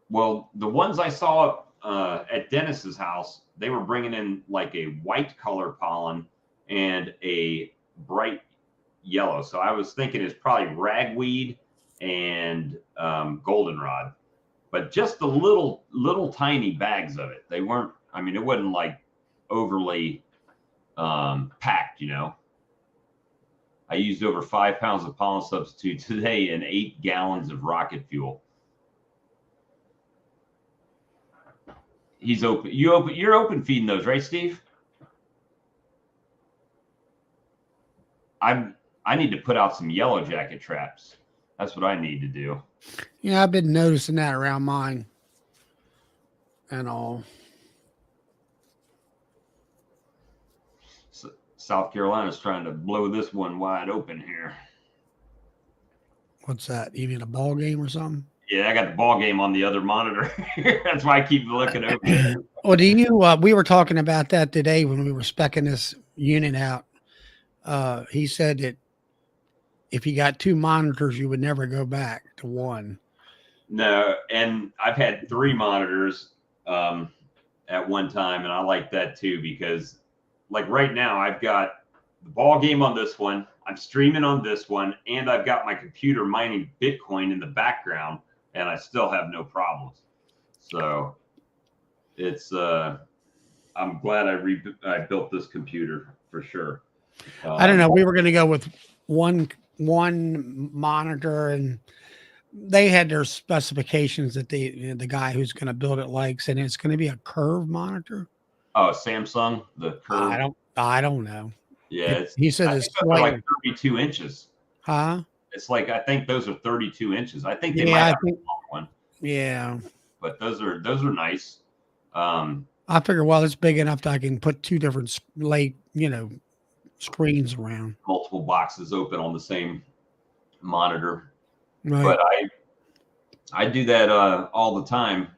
Well, the ones I saw at Dennis's house, they were bringing in like a white color pollen and a bright yellow. So I was thinking it's probably ragweed and goldenrod, but just the little tiny bags of it. They weren't. I mean, it wasn't like overly packed. I used over 5 pounds of pollen substitute today and 8 gallons of rocket fuel. He's open. You're open feeding those, right, Steve? I need to put out some yellow jacket traps. That's what I need to do. Yeah, I've been noticing that around mine and all. So South Carolina's trying to blow this one wide open here. What's that? You mean a ball game or something? Yeah, I got the ball game on the other monitor. That's why I keep looking over there. Well, we were talking about that today when we were speccing this unit out. He said that if you got 2 monitors, you would never go back to 1. No, and I've had 3 monitors at one time, and I like that too, because like right now I've got the ball game on this one, I'm streaming on this one, and I've got my computer mining Bitcoin in the background, and I still have no problems. So it's I'm glad I built this computer for sure. I don't know. We were going to go with one monitor, and they had their specifications that the guy who's going to build it likes, and it's going to be a curve monitor. Oh, Samsung, the curve. I don't know. Yeah, he said it's like 32 inches. Huh? It's like, I think those are 32 inches. I think they might have a long one. Yeah, but those are nice. I figure, well, it's big enough that I can put 2 different screens around. Multiple boxes open on the same monitor. Right. But I do that all the time.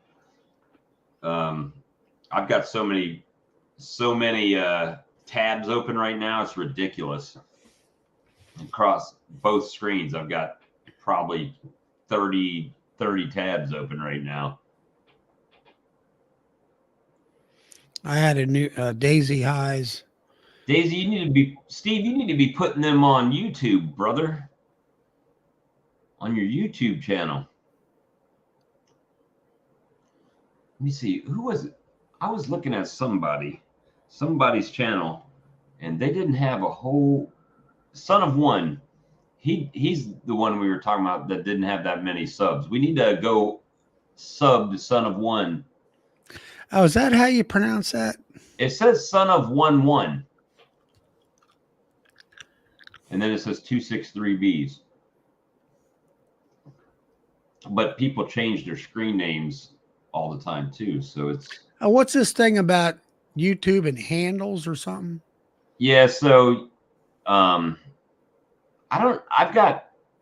I've got so many tabs open right now. It's ridiculous. Across both screens, I've got probably 30 tabs open right now. I had a new Daisy Highs. Daisy, Steve, you need to be putting them on YouTube, brother. On your YouTube channel. Let me see. Who was it? I was looking at somebody's channel, and they didn't have a whole Son of One. He's the one we were talking about that didn't have that many subs. We need to go sub to Son of One. Oh, is that how you pronounce that? It says Son of 1-1. And then it says 263 Bs. But people change their screen names all the time too. So it's what's this thing about YouTube and handles or something? Yeah, so I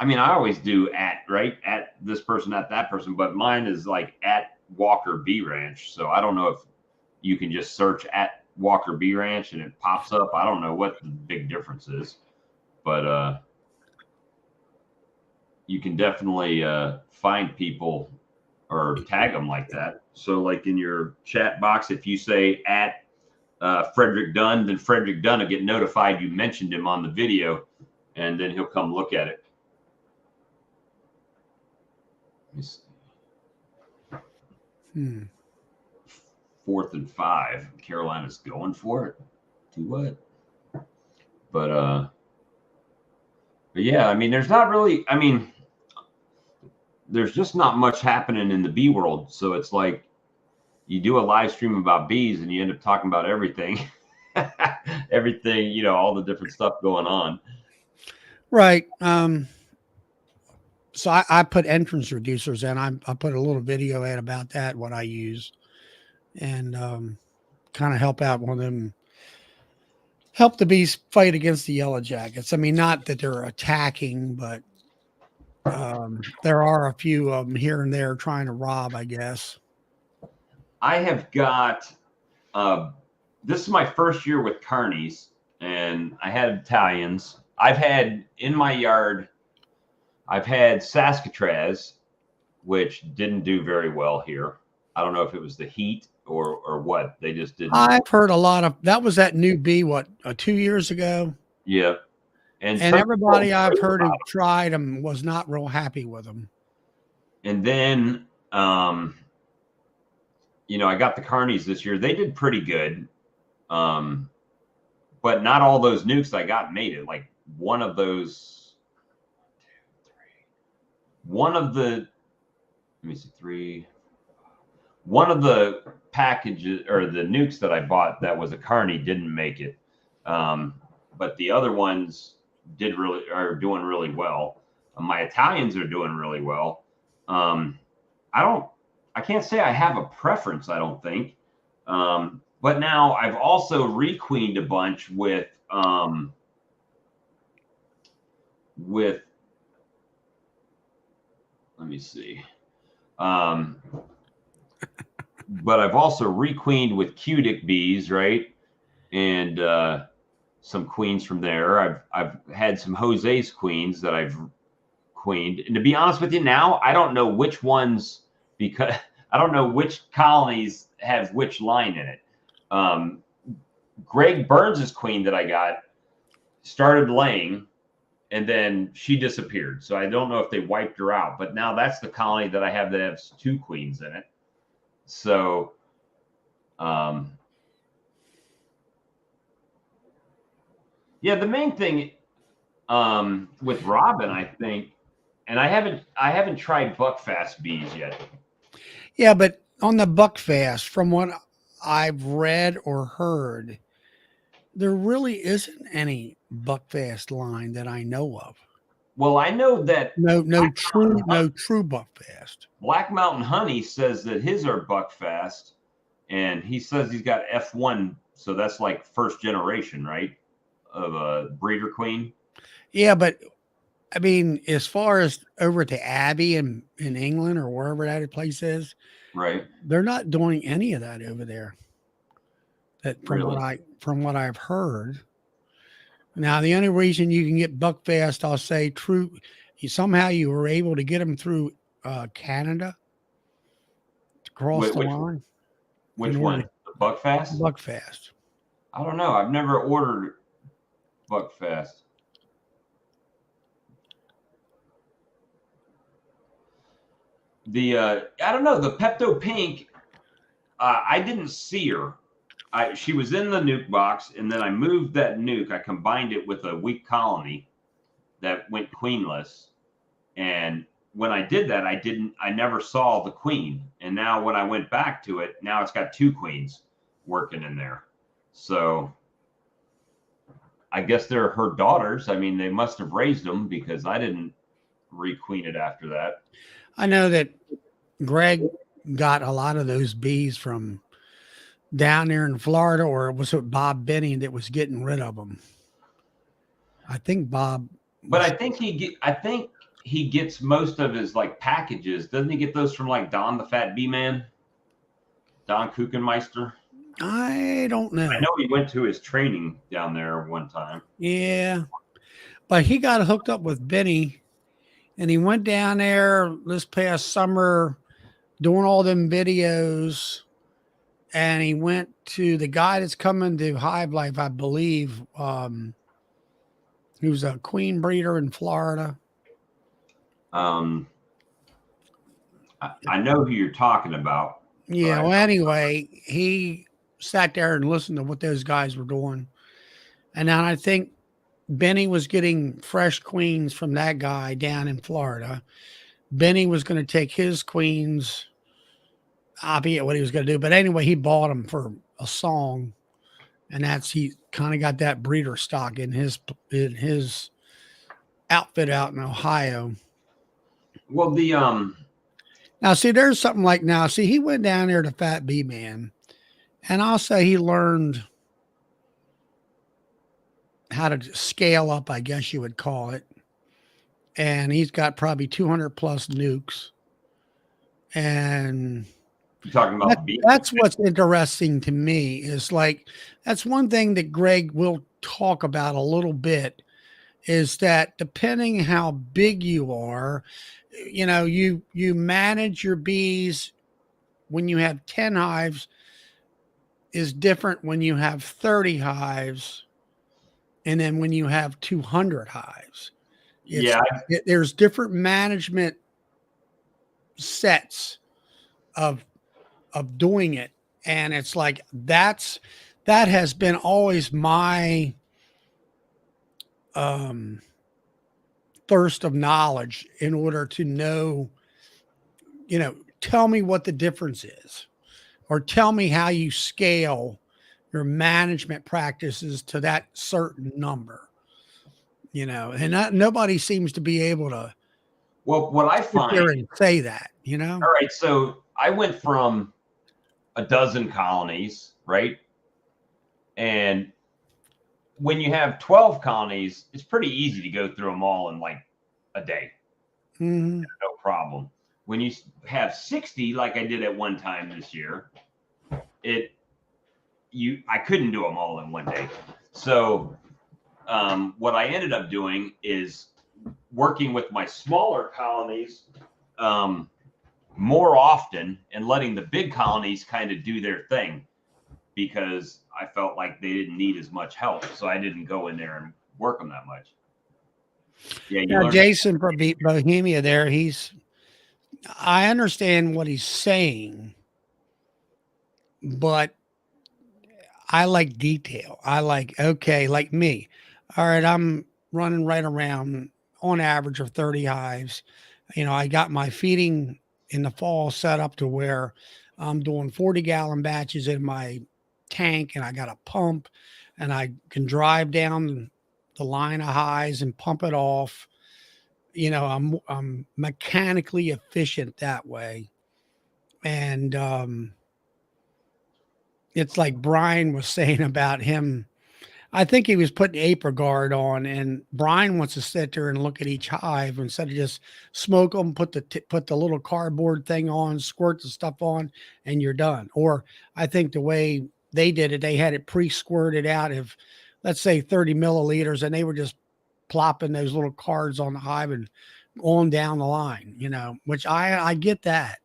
always do at this person, at that person, but mine is like at Walker Bee Ranch. So I don't know if you can just search at Walker Bee Ranch and it pops up. I don't know what the big difference is, but you can definitely find people or tag them like that. So like in your chat box, if you say at Frederick Dunn, then Frederick Dunn will get notified you mentioned him on the video, and then he'll come look at it. Let me see. 4th and 5. Carolina's going for it. Do what? But yeah, I mean, there's not really, I mean, there's just not much happening in the bee world. So it's like you do a live stream about bees and you end up talking about everything, everything, you know, all the different stuff going on. Right. So I put entrance reducers in. I put a little video in about that, what I use, and kind of help out one of them, help the bees fight against the yellow jackets. I mean, not that they're attacking, but there are a few of them here and there trying to rob, I guess. I have got, this is my first year with Carnies, and I had Italians. I've had in my yard, I've had Saskatraz, which didn't do very well here. I don't know if it was the heat or what. They just didn't. I've heard a lot of that. Was that new bee, what, 2 years ago? Yeah. And everybody I've heard who tried them was not real happy with them. And then, you know, I got the Carnies this year. They did pretty good. But not all those nukes I got made it. Like one of those, one of the packages or the nukes that I bought that was a Carney didn't make it. But the other ones are doing really well. My Italians are doing really well. I can't say I have a preference, I don't think. But now I've also requeened a bunch with let me see. But I've also requeened with Cutic bees, right? And some queens from there. I've had some Jose's queens that I've queened. And to be honest with you now, I don't know which ones, because I don't know which colonies have which line in it. Greg Burns's queen that I got started laying, and then she disappeared. So I don't know if they wiped her out, but now that's the colony that I have that has 2 queens in it. So, yeah, the main thing with Robin, I think, and I haven't tried Buckfast bees yet. Yeah, but on the Buckfast, from what I've read or heard, there really isn't any Buckfast line that I know of. Well, I know that no true Buckfast. Black Mountain Honey says that his are Buckfast, and he says he's got F1, so that's like first generation, right, of a breeder queen. Yeah, but I mean, as far as over to Abbey in England or wherever that place is, right? They're not doing any of that over there. That from Really? from what I've heard. Now, the only reason you can get Buckfast, I'll say, somehow you were able to get them through Canada to cross the line. Which one? The Buckfast? Buckfast. I don't know. I've never ordered Buckfast. I don't know, the Pepto Pink, I didn't see her. She was in the nuke box, and then I moved that nuke. I combined it with a weak colony that went queenless. And when I did that, I never saw the queen. And now when I went back to it, now it's got 2 queens working in there. So I guess they're her daughters. I mean, they must have raised them, because I didn't requeen it after that. I know that Greg got a lot of those bees from down there in Florida, or was it Bob Benny that was getting rid of them? I think Bob. But I think he gets most of his like packages. Doesn't he get those from like Don the Fat Bee Man? Don Kuchenmeister? I don't know. I know he went to his training down there one time. Yeah. But he got hooked up with Benny and he went down there this past summer doing all them videos. And he went to the guy that's coming to Hive Life, I believe. He was a queen breeder in Florida. I know who you're talking about. Yeah. Well, anyway, he sat there and listened to what those guys were doing. And then I think Benny was getting fresh queens from that guy down in Florida. Benny was going to take his queens. I forget what he was going to do. But anyway, he bought them for a song. And he kind of got that breeder stock in his outfit out in Ohio. Well, now see, there's something like now. See, he went down there to Fat B Man, and I'll say he learned how to scale up, I guess you would call it. And he's got probably 200 plus nukes. And you're talking about that's what's interesting to me is like, that's one thing that Greg will talk about a little bit is that depending how big you are, you know, you manage your bees when you have 10 hives is different when you have 30 hives. And then when you have 200 hives, there's different management sets of doing it. And it's like, that has been always my thirst of knowledge in order to know, you know, tell me what the difference is, or tell me how you scale your management practices to that certain number, you know, and nobody seems to be able to. Well, what I find and say that, you know. All right, so I went from a dozen colonies, right? And when you have 12 colonies, it's pretty easy to go through them all in like a day. Mm-hmm. No problem. When you have 60, like I did at one time this year, I couldn't do them all in one day. So what I ended up doing is working with my smaller colonies more often and letting the big colonies kind of do their thing, because I felt like they didn't need as much help. So I didn't go in there and work them that much. Yeah. Now, Jason from Bohemia there, I understand what he's saying, but I like detail. I like, okay, like me. All right, I'm running right around on average of 30 hives. You know, I got my feeding in the fall set up to where I'm doing 40-gallon batches in my tank, and I got a pump, and I can drive down the line of highs and pump it off. You know, I'm mechanically efficient that way. And it's like Brian was saying about him. I think he was putting APRIGuard on, and Brian wants to sit there and look at each hive instead of just smoke them, put the little cardboard thing on, squirt the stuff on, and you're done. Or I think the way they did it, they had it pre-squirted out of, let's say, 30 milliliters, and they were just plopping those little cards on the hive and on down the line, you know, which I get that.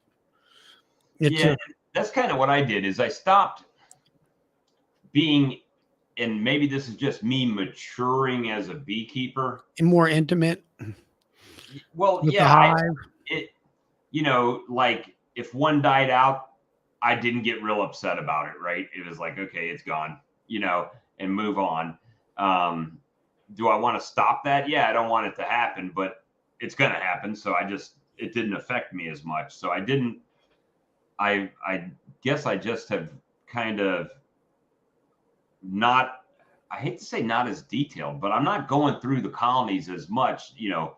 That's kind of what I did is I stopped being, and maybe this is just me maturing as a beekeeper, and more intimate. Well, yeah, you know, like if one died out, I didn't get real upset about it, right? It was like, okay, it's gone, you know, and move on. Do I want to stop that? Yeah, I don't want it to happen, but it's going to happen. So it didn't affect me as much. So I guess I just have kind of not, I hate to say not as detailed, but I'm not going through the colonies as much, you know,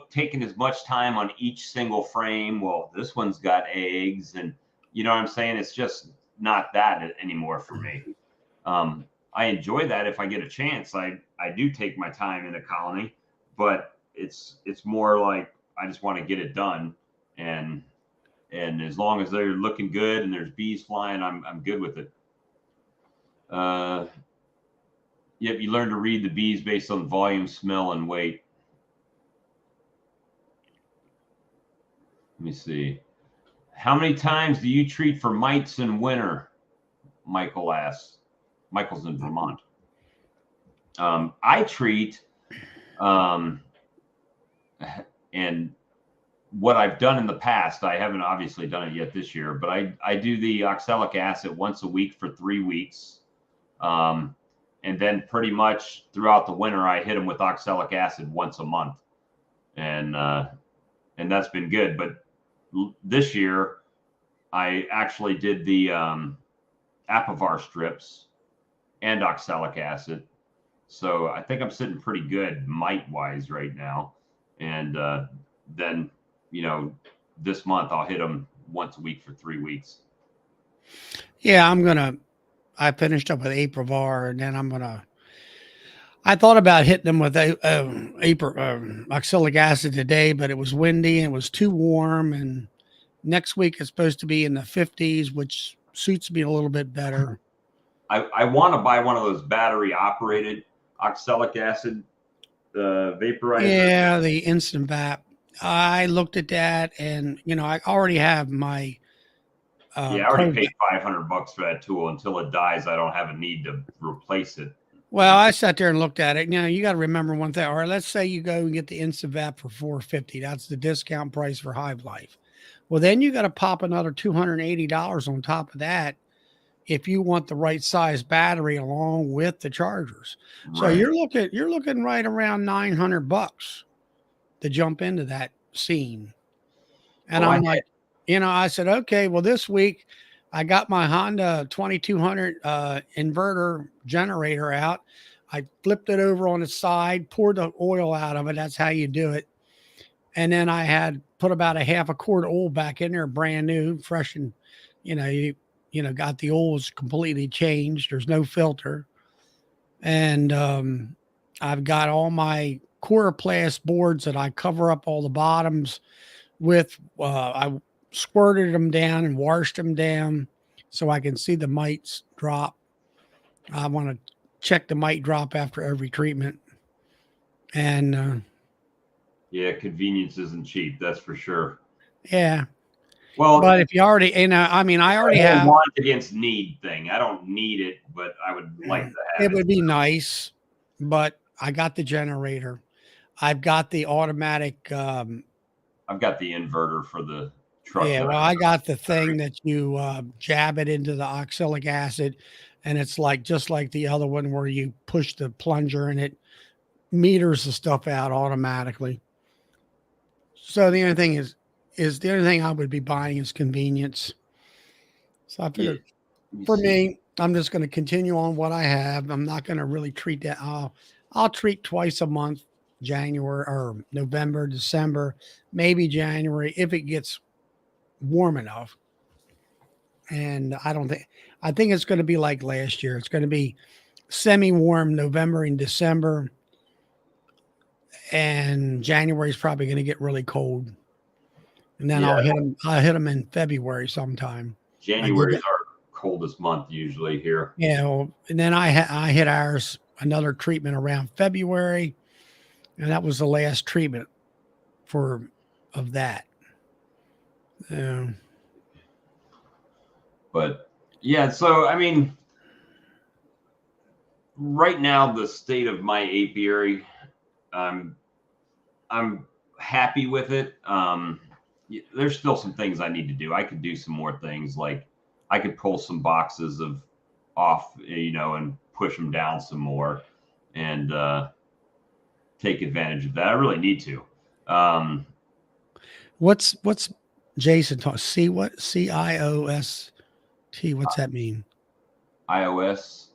taking as much time on each single frame. Well, this one's got eggs, and you know what I'm saying? It's just not that anymore for me. I enjoy that if I get a chance. I do take my time in a colony, but it's more like I just want to get it done. And as long as they're looking good and there's bees flying, I'm good with it. Yep, you learn to read the bees based on volume, smell, and weight. Let me see. How many times do you treat for mites in winter? Michael asks. Michael's in Vermont. I treat, and what I've done in the past, I haven't obviously done it yet this year, but I do the oxalic acid once a week for 3 weeks. And then pretty much throughout the winter, I hit them with oxalic acid once a month. And that's been good. But this year, I actually did the Apivar strips and oxalic acid. So I think I'm sitting pretty good mite-wise right now. And then, this month I'll hit them once a week for 3 weeks. Yeah, I finished up with Apivar, and then I thought about hitting them with oxalic acid today, but it was windy and it was too warm. And next week it's supposed to be in the 50s, which suits me a little bit better. I want to buy one of those battery operated oxalic acid vaporizer. Yeah, the Instant Vap. I looked at that, and I already have my. I already paid $500 for that tool. Until it dies, I don't have a need to replace it. Well, I sat there and looked at it. You got to remember one thing. All right, let's say you go and get the Instant Vap for $450. That's the discount price for Hive Life. Well, then you got to pop another $280 on top of that if you want the right size battery along with the chargers. Right. So you're looking right around $900 to jump into that scene. And I'm like, I said, okay, well, this week I got my Honda 2200 inverter generator out. I flipped it over on its side, poured the oil out of it. That's how you do it. And then I had put about a half a quart of oil back in there, brand new, fresh, and got the oils completely changed. There's no filter. And I've got all my Coroplast boards that I cover up all the bottoms with. I squirted them down and washed them down so I can see the mites drop. I want to check the mite drop after every treatment. And convenience isn't cheap, that's for sure. Yeah. Well, but if you already, I already have want against need thing. I don't need it, but I would like to have it. It would be nice, but I got the generator. I've got the automatic. I've got the inverter for the truck. Yeah, well, I got the thing that you jab it into the oxalic acid, and it's just like the other one where you push the plunger and it meters the stuff out automatically. So the only thing is the only thing I would be buying is convenience. So I figured for me, I'm just going to continue on what I have. I'm not going to really treat that. I'll treat twice a month, January or November, December, maybe January if it gets warm enough. And I think it's going to be like last year. It's going to be semi-warm November and December. And January is probably going to get really cold. And then I'll hit them in February sometime. January is our coldest month usually here. Yeah. Well, and then I hit ours, another treatment around February. And that was the last treatment of that. But so I mean, right now the state of my apiary, I'm happy with it. There's still some things I need to do. I could do some more things, like I could pull some boxes off, and push them down some more, and take advantage of that. I really need to. What's Jason talk? CIOST? What's that mean? IOST.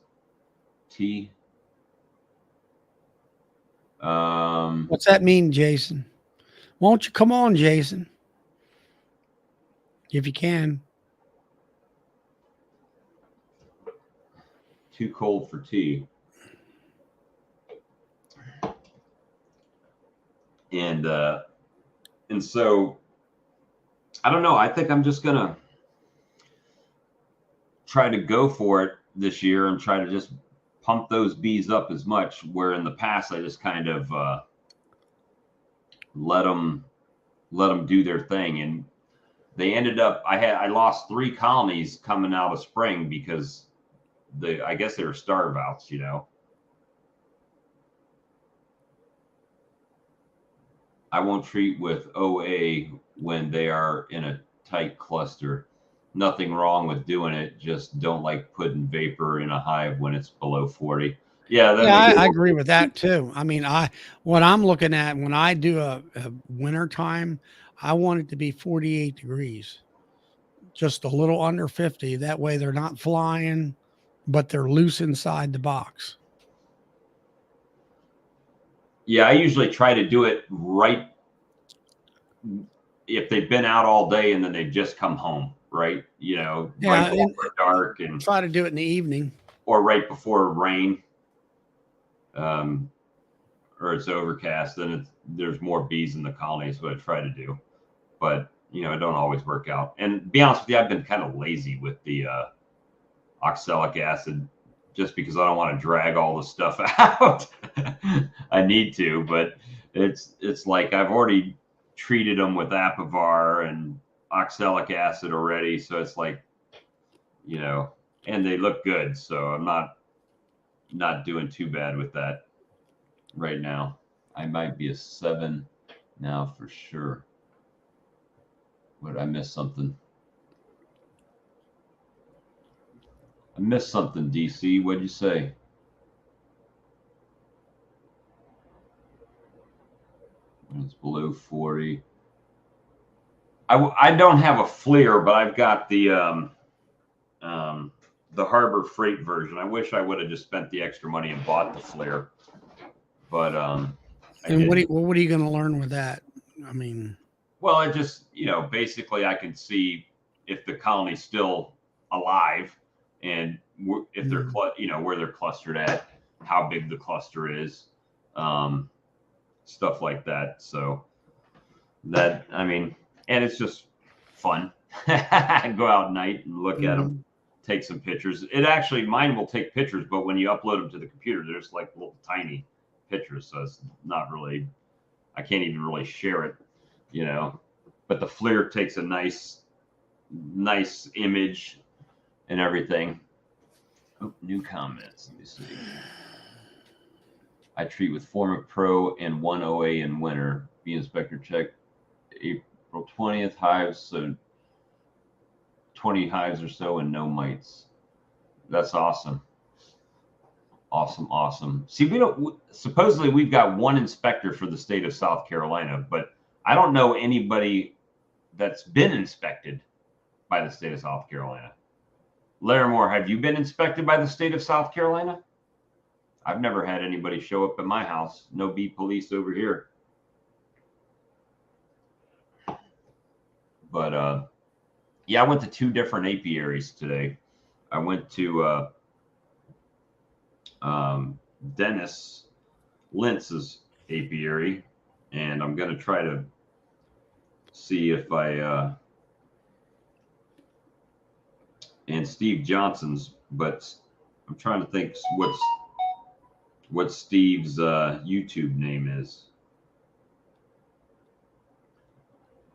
What's that mean, Jason? Won't you come on, Jason? If you can. Too cold for tea. And so I don't know. I think I'm just gonna try to go for it this year and try to just pump those bees up as much, where in the past I just kind of let them do their thing. And they ended up, I lost 3 colonies coming out of spring because I guess they were starve outs, you know. I won't treat with OA when they are in a tight cluster. Nothing wrong with doing it. Just don't like putting vapor in a hive when it's below 40. Yeah, that Yeah, makes I agree with that too. I mean, what I'm looking at when I do a winter time, I want it to be 48 degrees, just a little under 50. That way they're not flying, but they're loose inside the box. Yeah, I usually try to do it right if they've been out all day and then they've just come home, right? You know, right Yeah, and before dark and try to do it in the evening. or right before rain. Or it's overcast, then there's more bees in the colony is what I try to do. But you know, it don't always work out. And to be honest with you, I've been kind of lazy with the oxalic acid just because I don't want to drag all the stuff out. I need to, but it's like I've already treated them with Apivar and oxalic acid already, so it's like, you know, and they look good, so I'm not doing too bad with that right now. I might be a 7 now for sure. What, I missed something? I missed something, DC. What'd you say? When it's below 40. I don't have a FLIR, but I've got the Harbor Freight version. I wish I would have just spent the extra money and bought the FLIR. But And what are you going to learn with that? I mean, well, it just, you know, basically I can see if the colony's still alive and if they're, you know, where they're clustered at, how big the cluster is, stuff like that. So that, I mean, and it's just fun. Go out at night and look at them, take some pictures. It actually, mine will take pictures, but when you upload them to the computer, there's like little tiny pictures. So it's not really, I can't even really share it, you know, but the FLIR takes a nice image and everything. Oh, new comments. Let me see. I treat with Formic Pro and 1 OA in winter. Bee inspector check April 20th hives, so 20 hives or so and no mites. That's awesome. Awesome. See, supposedly we've got 1 inspector for the state of South Carolina, but I don't know anybody that's been inspected by the state of South Carolina. Larimore, have you been inspected by the state of South Carolina? I've never had anybody show up at my house. No bee police over here. But yeah, I went to 2 different apiaries today. I went to Dennis Lintz's apiary, and I'm going to try to see if and Steve Johnson's, but I'm trying to think what Steve's YouTube name is.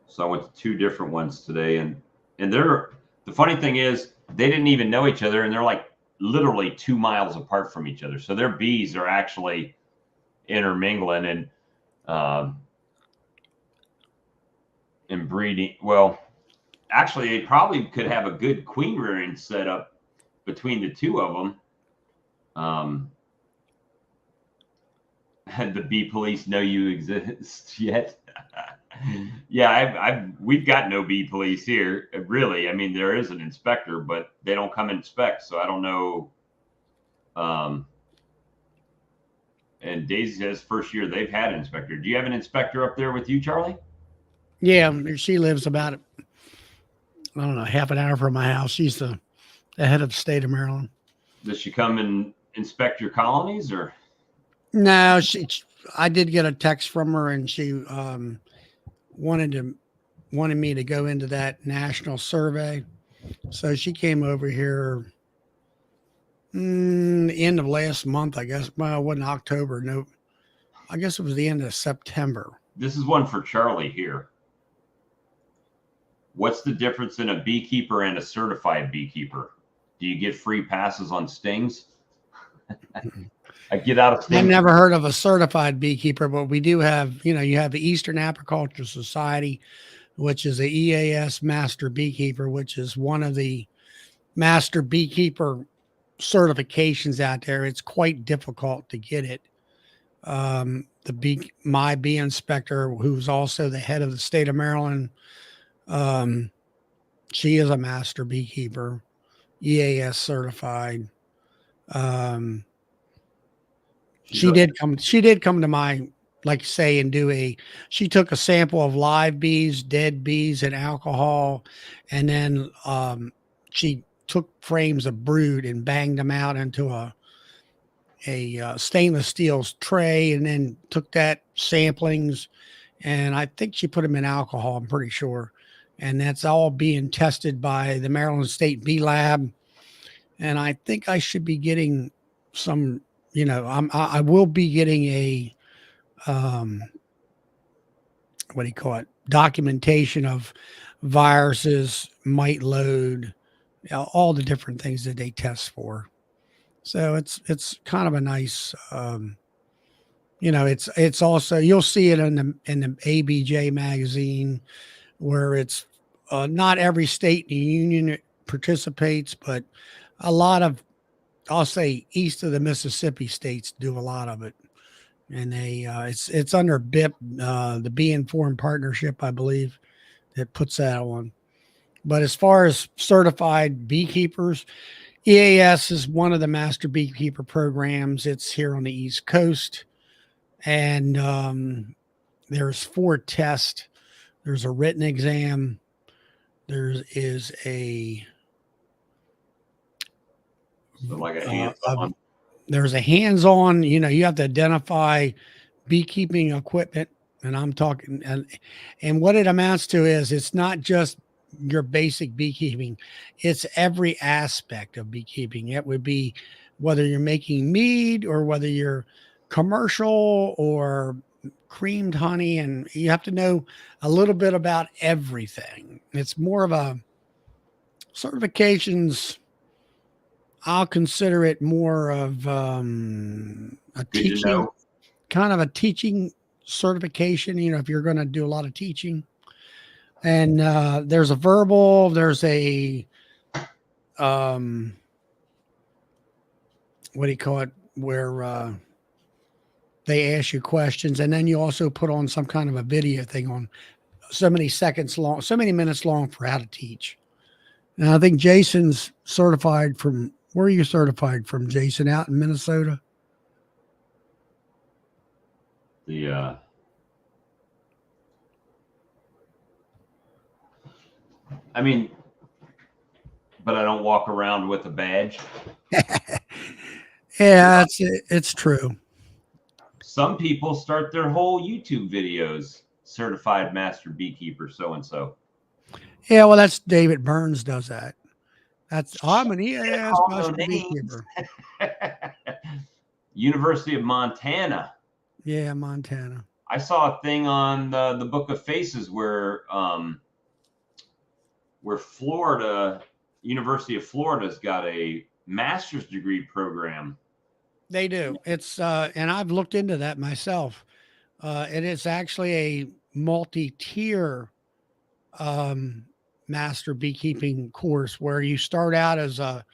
So I went to 2 different ones today, and the funny thing is they didn't even know each other, and they're like literally 2 miles apart from each other. So their bees are actually intermingling and breeding. Well, actually, they probably could have a good queen rearing setup between the 2 of them. Had the bee police know you exist yet? Yeah, we've got no bee police here, really. I mean, there is an inspector, but they don't come inspect, so I don't know. And Daisy says first year they've had an inspector. Do you have an inspector up there with you, Charlie? Yeah, she lives about, I don't know, half an hour from my house. She's the head of the state of Maryland. Does she come and inspect your colonies, or? No, I did get a text from her, and she wanted me to go into that national survey. So she came over here the end of last month, I guess. Well, it wasn't October. No, I guess it was the end of September. This is one for Charlie here. What's the difference in a beekeeper and a certified beekeeper? Do you get free passes on stings? I get out of I've stings. never heard of a certified beekeeper, but we do have, you have the Eastern Apiculture Society, which is a EAS master beekeeper, which is one of the master beekeeper certifications out there. It's quite difficult to get it. My bee inspector, who's also the head of the state of Maryland, she is a master beekeeper, EAS certified. Um, she did come to my, like say, and she took a sample of live bees, dead bees, and alcohol. And then, she took frames of brood and banged them out into a stainless steel tray, and then took that samplings, and I think she put them in alcohol, I'm pretty sure. And that's all being tested by the Maryland State Bee Lab. And I think I should be getting some, I will be getting a, what do you call it? Documentation of viruses, mite load, all the different things that they test for. So it's kind of a nice, it's also, you'll see it in the ABJ magazine, where it's not every state in the union participates, but a lot of, I'll say, east of the Mississippi states do a lot of it. And it's under BIP, the Bee Informed Partnership, I believe, that puts that on. But as far as certified beekeepers, EAS is one of the master beekeeper programs. It's here on the East Coast. And there's 4 tests. There's a written exam. There is there's a hands-on, you have to identify beekeeping equipment. And I'm talking, and what it amounts to is, it's not just your basic beekeeping. It's every aspect of beekeeping. It would be whether you're making mead or whether you're commercial or creamed honey, and you have to know a little bit about everything. It's more of a certifications. I'll consider it more of a teaching, kind of a teaching certification, if you're going to do a lot of teaching. And there's a verbal, there's a what do you call it, where they ask you questions, and then you also put on some kind of a video thing on so many seconds long, so many minutes long, for how to teach. And I think Jason's certified from, where are you certified from, Jason? Out in Minnesota? I mean, but I don't walk around with a badge. Yeah, it's true. Some people start their whole YouTube videos, certified master beekeeper, so-and-so. Yeah, well, that's David Burns does that. I'm an EAS master beekeeper. University of Montana. Yeah, Montana. I saw a thing on the Book of Faces where Florida, University of Florida's got a master's degree program. They do. It's and I've looked into that myself. And it's actually a multi-tier master beekeeping course, where you start out as a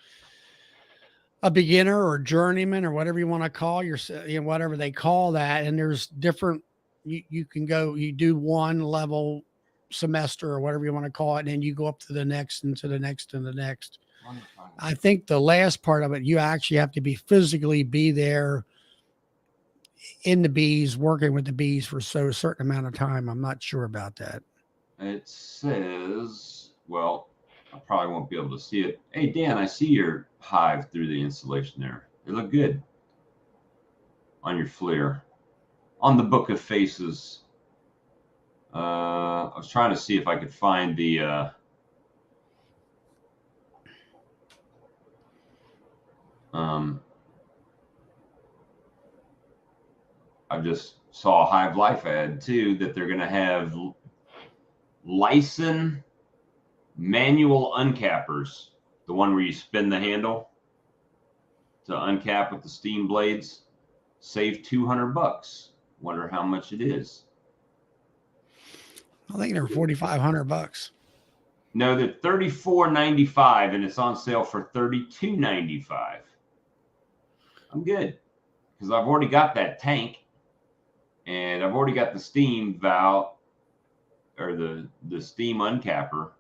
beginner or journeyman, or whatever you want to call whatever they call that. And there's different, you can go, you do one level semester or whatever you want to call it, and then you go up to the next and to the next and the next. I think the last part of it, you actually have to physically be there in the bees, working with the bees for a certain amount of time. I'm not sure about that. It says, well, I probably won't be able to see it. Hey, Dan, I see your hive through the insulation there. They look good on your FLIR. On the Book of Faces, I was trying to see if I could find the I just saw a Hive Life ad too, that they're going to have Lysin manual uncappers, the one where you spin the handle to uncap with the steam blades, save $200. Wonder how much it is. I think they're $4,500. No, they're $34.95, and it's on sale for $32.95. I'm good because I've already got that tank, and I've already got the steam valve or the steam uncapper.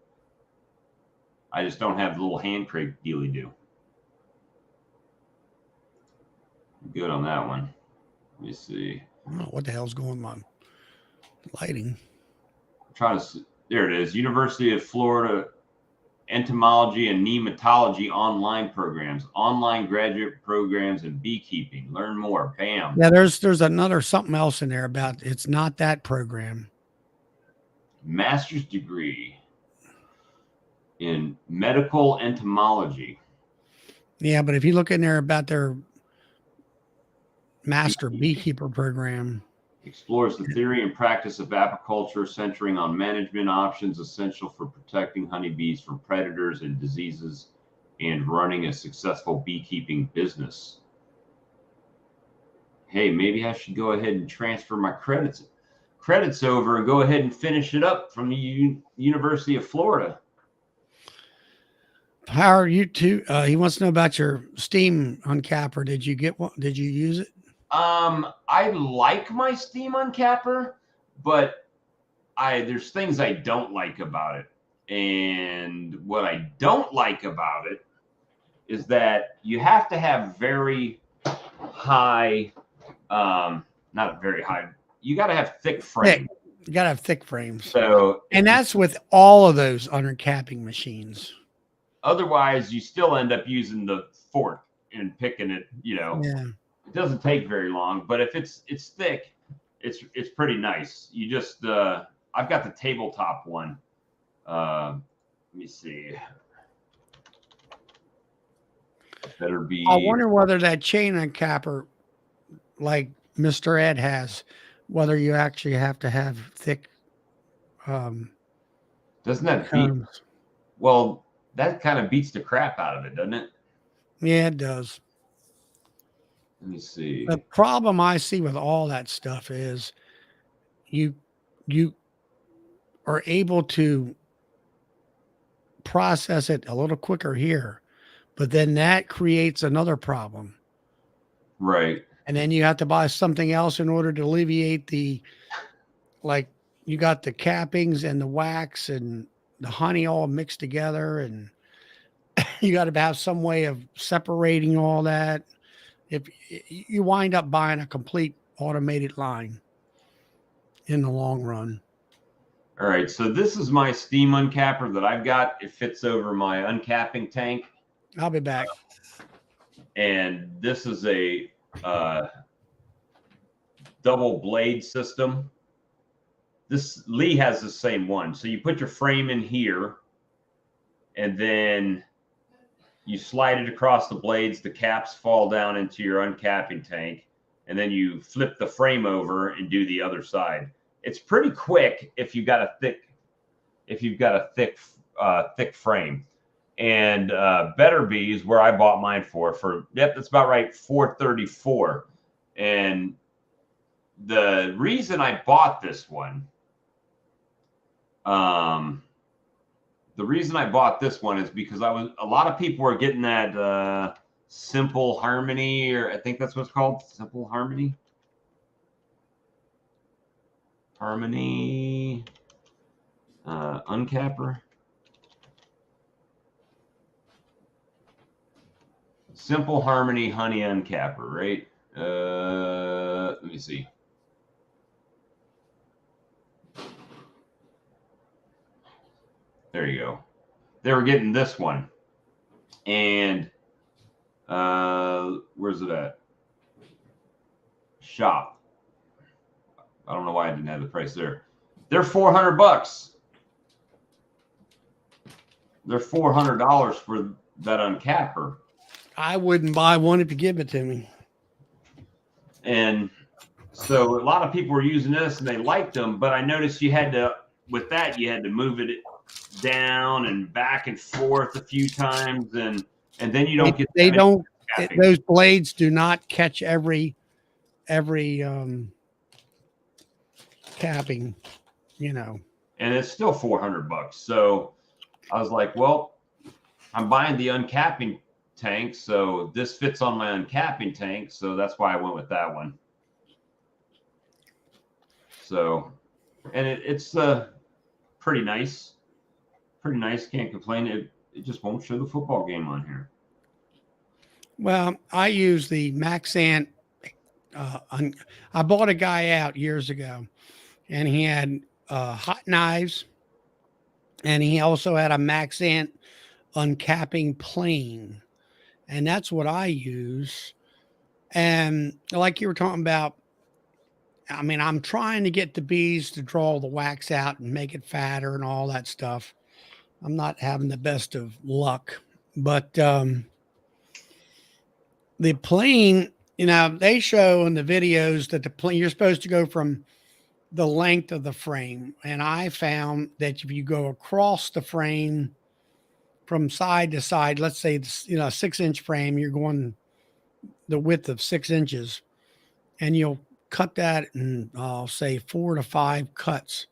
I just don't have the little hand crank dealy do. Good on that one. Let me see. I don't know what the hell's going on. Lighting. I'm trying to see. There it is. University of Florida Entomology and Nematology online programs, online graduate programs in beekeeping. Learn more. Bam. Yeah, there's another something else in there about it's not that program. Master's degree in medical entomology. Yeah, but if you look in there about their master beekeeper program, Explores the theory and practice of apiculture, centering on management options essential for protecting honeybees from predators and diseases and running a successful beekeeping business. Hey, maybe I should go ahead and transfer my credits over and go ahead and finish it up from the University of Florida. how are you two? He wants to know about your steam uncapper. Did you get one? Did you use it? I like my steam uncapper, but there's things I don't like about it. And what I don't like about it is that you have to have very high, not very high. You got to have thick frame. You gotta have thick frames. So, And that's with all of those undercapping machines. otherwise, you still end up using the fork and picking it. Yeah. It doesn't take very long, but if it's thick, it's pretty nice. You just I've got the tabletop one. Let me see. Better be. I wonder whether that chain uncapper, like Mr. Ed has, whether you actually have to have thick Doesn't that beat? cones. Well, that kind of beats the crap out of it, doesn't it? Yeah, it does. Let me see. The problem I see with all that stuff is you are able to process it a little quicker here, but then that creates another problem. Right. And then you have to buy something else in order to alleviate like you got the cappings and the wax and the honey all mixed together, and you got to have some way of separating all that. If you wind up buying a complete automated line in the long run. All right. So this is my steam uncapper that I've got. It fits over my uncapping tank. I'll be back. And this is a double blade system. This Lee has the same one. So you put your frame in here, and then you slide it across the blades. The caps fall down into your uncapping tank, and then you flip the frame over and do the other side. It's pretty quick if you've got a thick frame. And Better Bees, where I bought mine for that's about right, $434. And the reason I bought this one, is because a lot of people were getting that Simple Harmony, or I think that's what it's called, Simple Harmony. Uncapper. Simple Harmony Honey Uncapper, right? Let me see. There you go. They were getting this one. And where's it at? Shop. I don't know why I didn't have the price there. They're $400. They're $400 for that uncapper. I wouldn't buy one if you give it to me. And so a lot of people were using this and they liked them, but I noticed you had to move it down and back and forth a few times, and then you don't get they that don't capping. those blades do not catch every capping, you know. And it's still $400. So I was like, well, I'm buying the uncapping tank, so this fits on my uncapping tank, so that's why I went with that one. So, and it's pretty nice, can't complain. It just won't show the football game on here. Well, I use the Maxant. I bought a guy out years ago, and he had hot knives, and he also had a Maxant uncapping plane, and that's what I use. And like you were talking about, I mean, I'm trying to get the bees to draw the wax out and make it fatter and all that stuff. I'm not having the best of luck, but the plane, you know, they show in the videos that the plane, you're supposed to go from the length of the frame. And I found that if you go across the frame from side to side, let's say, you know, a 6-inch frame, you're going the width of 6 inches, and you'll cut that in, I'll say 4 to 5 cuts.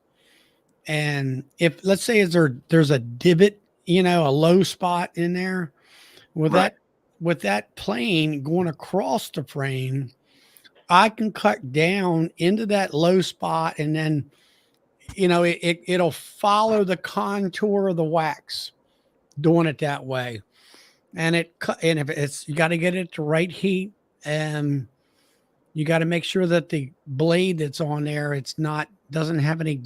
And if, let's say, there's a divot, you know, a low spot in there, with Right. with that plane going across the frame, I can cut down into that low spot, and then, you know, it'll follow the contour of the wax, doing it that way. And and if it's, you got to get it to right heat, and you got to make sure that the blade that's on there, doesn't have any,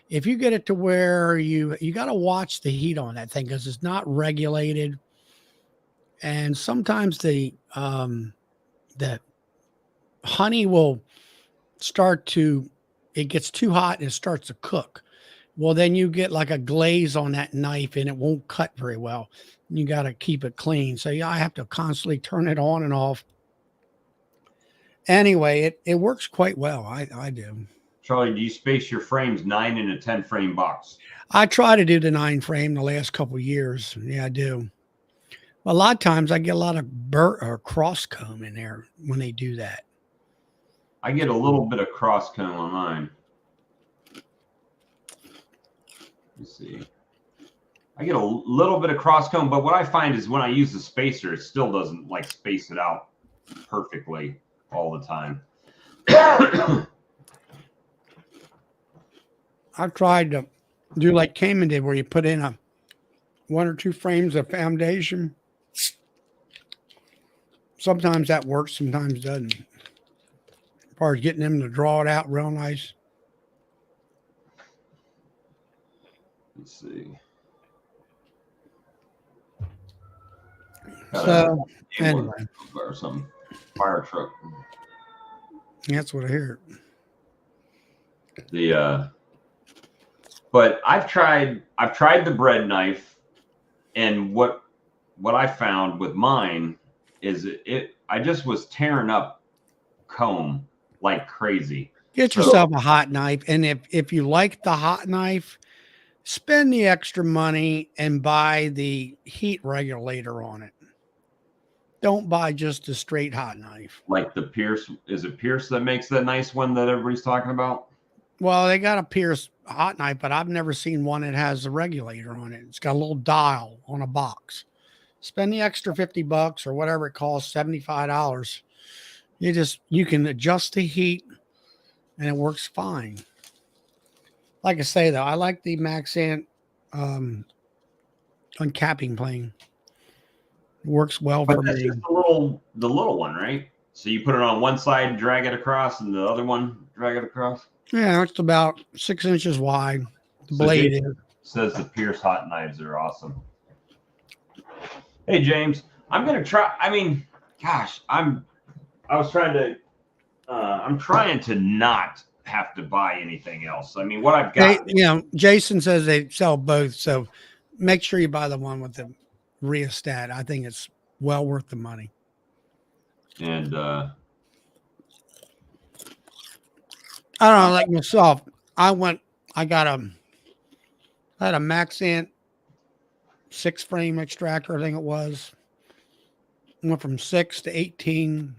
if you get it to where you got to watch the heat on that thing, because it's not regulated. And sometimes the honey will it gets too hot and it starts to cook. Well, then you get like a glaze on that knife, and it won't cut very well. You got to keep it clean. So yeah, I have to constantly turn it on and off. Anyway, it works quite well. I do. Charlie, do you space your frames 9 in a 10 frame box? I try to do the 9 frame the last couple of years. Yeah, I do. A lot of times I get a lot of burr or cross comb in there when they do that. I get a little bit of cross comb on mine. Let's see. I get a little bit of cross comb, but what I find is when I use the spacer, it still doesn't like space it out perfectly all the time. I've tried to do like Cayman did, where you put in 1 or 2 frames of foundation. Sometimes that works, sometimes doesn't. As far as getting them to draw it out real nice. Let's see. So anyway, Or some fire truck. that's what I hear. But I've tried the bread knife, and what I found with mine is I just was tearing up comb like crazy. Get yourself a hot knife, and if you like the hot knife, spend the extra money and buy the heat regulator on it. Don't buy just a straight hot knife. Like the Pierce, is it Pierce that makes that nice one that everybody's talking about? Well, they got a Pierce hot knife, but I've never seen one that has a regulator on it. It's got a little dial on a box. Spend the extra $50 or whatever it costs, $75. You can adjust the heat, and it works fine. Like I say, though, I like the Maxant uncapping plane. It works well But for that's me. just the little one, right? So you put it on one side, drag it across, and the other one drag it across. Yeah, it's about 6 inches wide. The So blade Jason says the Pierce hot knives are awesome. Hey James, I'm gonna try. I mean, gosh, I'm trying to not have to buy anything else. I mean, what I've got. Jason says they sell both, so make sure you buy the one with the rheostat. I think it's well worth the money. And I don't know, like myself, I got I had a Maxant 6-frame extractor, I think it was. Went from 6 to 18.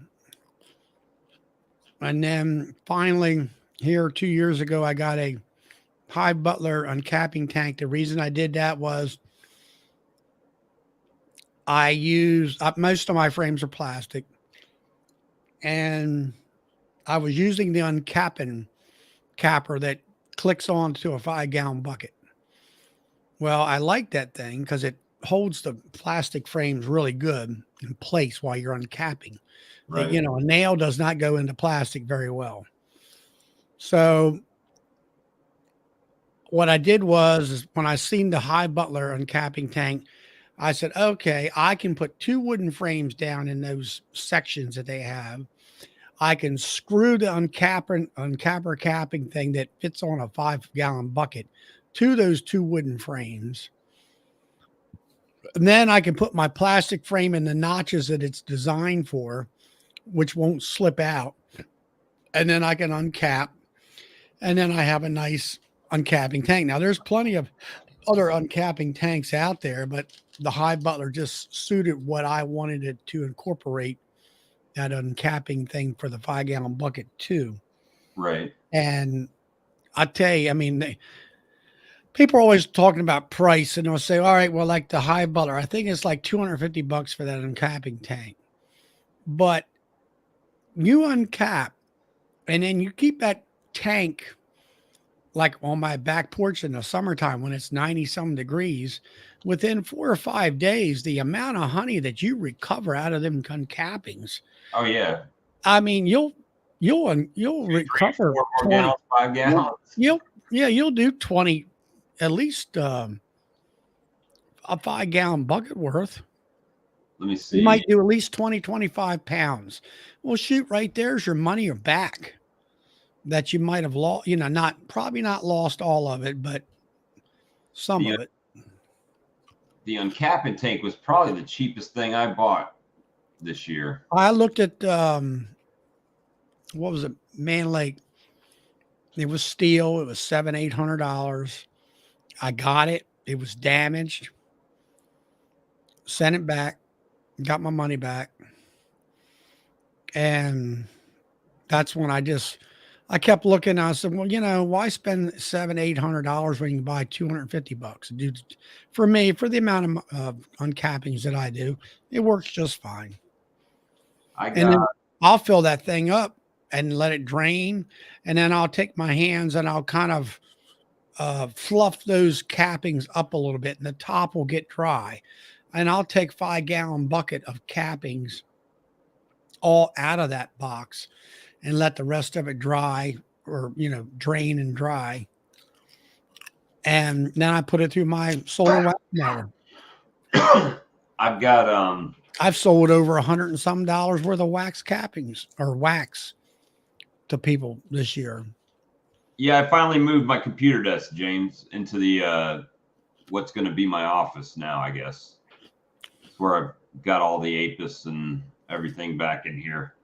And then finally, here 2 years ago, I got a Hive Butler uncapping tank. The reason I did that was I use most of my frames are plastic, and I was using the uncapping capper that clicks onto a 5-gallon bucket. Well, I like that thing because it holds the plastic frames really good in place while you're uncapping. Right. You know, a nail does not go into plastic very well. So what I did was is when I seen the Hive Butler uncapping tank, I said, okay, I can put 2 wooden frames down in those sections that they have. I can screw the uncapper capping thing that fits on a 5-gallon bucket to those 2 wooden frames. And then I can put my plastic frame in the notches that it's designed for, which won't slip out. And then I can uncap. And then I have a nice uncapping tank. Now, there's plenty of other uncapping tanks out there, but the Hive Butler just suited what I wanted it to incorporate, that uncapping thing for the 5-gallon bucket too. Right. And I tell you, I mean, people are always talking about price, and they'll say, all right, well, like the Hive Butler, I think it's like $250 for that uncapping tank. But you uncap, and then you keep that tank like on my back porch in the summertime when it's 90-some degrees. Within 4 or 5 days, the amount of honey that you recover out of them uncappings. Oh yeah. I mean, you'll recover 4 20, gallons, 5 gallons. you'll do 20, at least a 5-gallon bucket worth. Let me see. You might do at least 20, 25 pounds. Well, shoot, right there's your money back that you might have lost, you know, probably not lost all of it, but some of it. The uncapping tank was probably the cheapest thing I bought this year. I looked at, what was it? Man Lake. It was steel. It was $700-800. I got it. It was damaged. Sent it back. Got my money back. And that's when I kept looking. I said, well, you know, why spend $700-800 when you can buy $250? Dude, for me, for the amount of uncappings that I do, it works just fine. And then I'll fill that thing up and let it drain. And then I'll take my hands and I'll kind of fluff those cappings up a little bit, and the top will get dry. And I'll take 5-gallon bucket of cappings all out of that box and let the rest of it dry, or, you know, drain and dry. And then I put it through my solar wax mower. I've sold over $100 and some worth of wax cappings or wax to people this year. Yeah, I finally moved my computer desk, James, into the what's going to be my office now, I guess. It's where I've got all the Apis and everything back in here.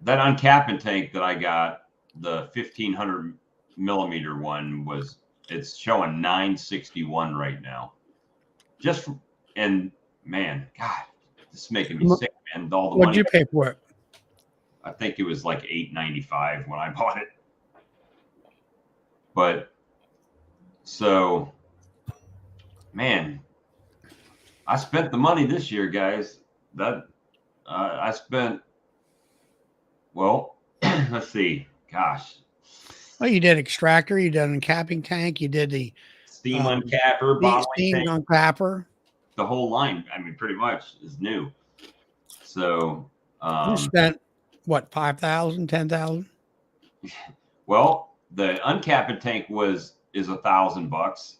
That uncapping tank that I got, the 1500 millimeter one, it's showing 961 right now. And man, God, this is making me sick, man. All the What'd you pay for it? I think it was like $895 when I bought it. But so, man, I spent the money this year, guys. I spent, well, let's see, gosh. Well, you did extractor, you did uncapping tank, you did the steam uncapper, bottling steam tank, uncapper. The whole line, I mean, pretty much is new. So you spent what, 5,000, 10,000? Well, the uncapping tank is $1,000,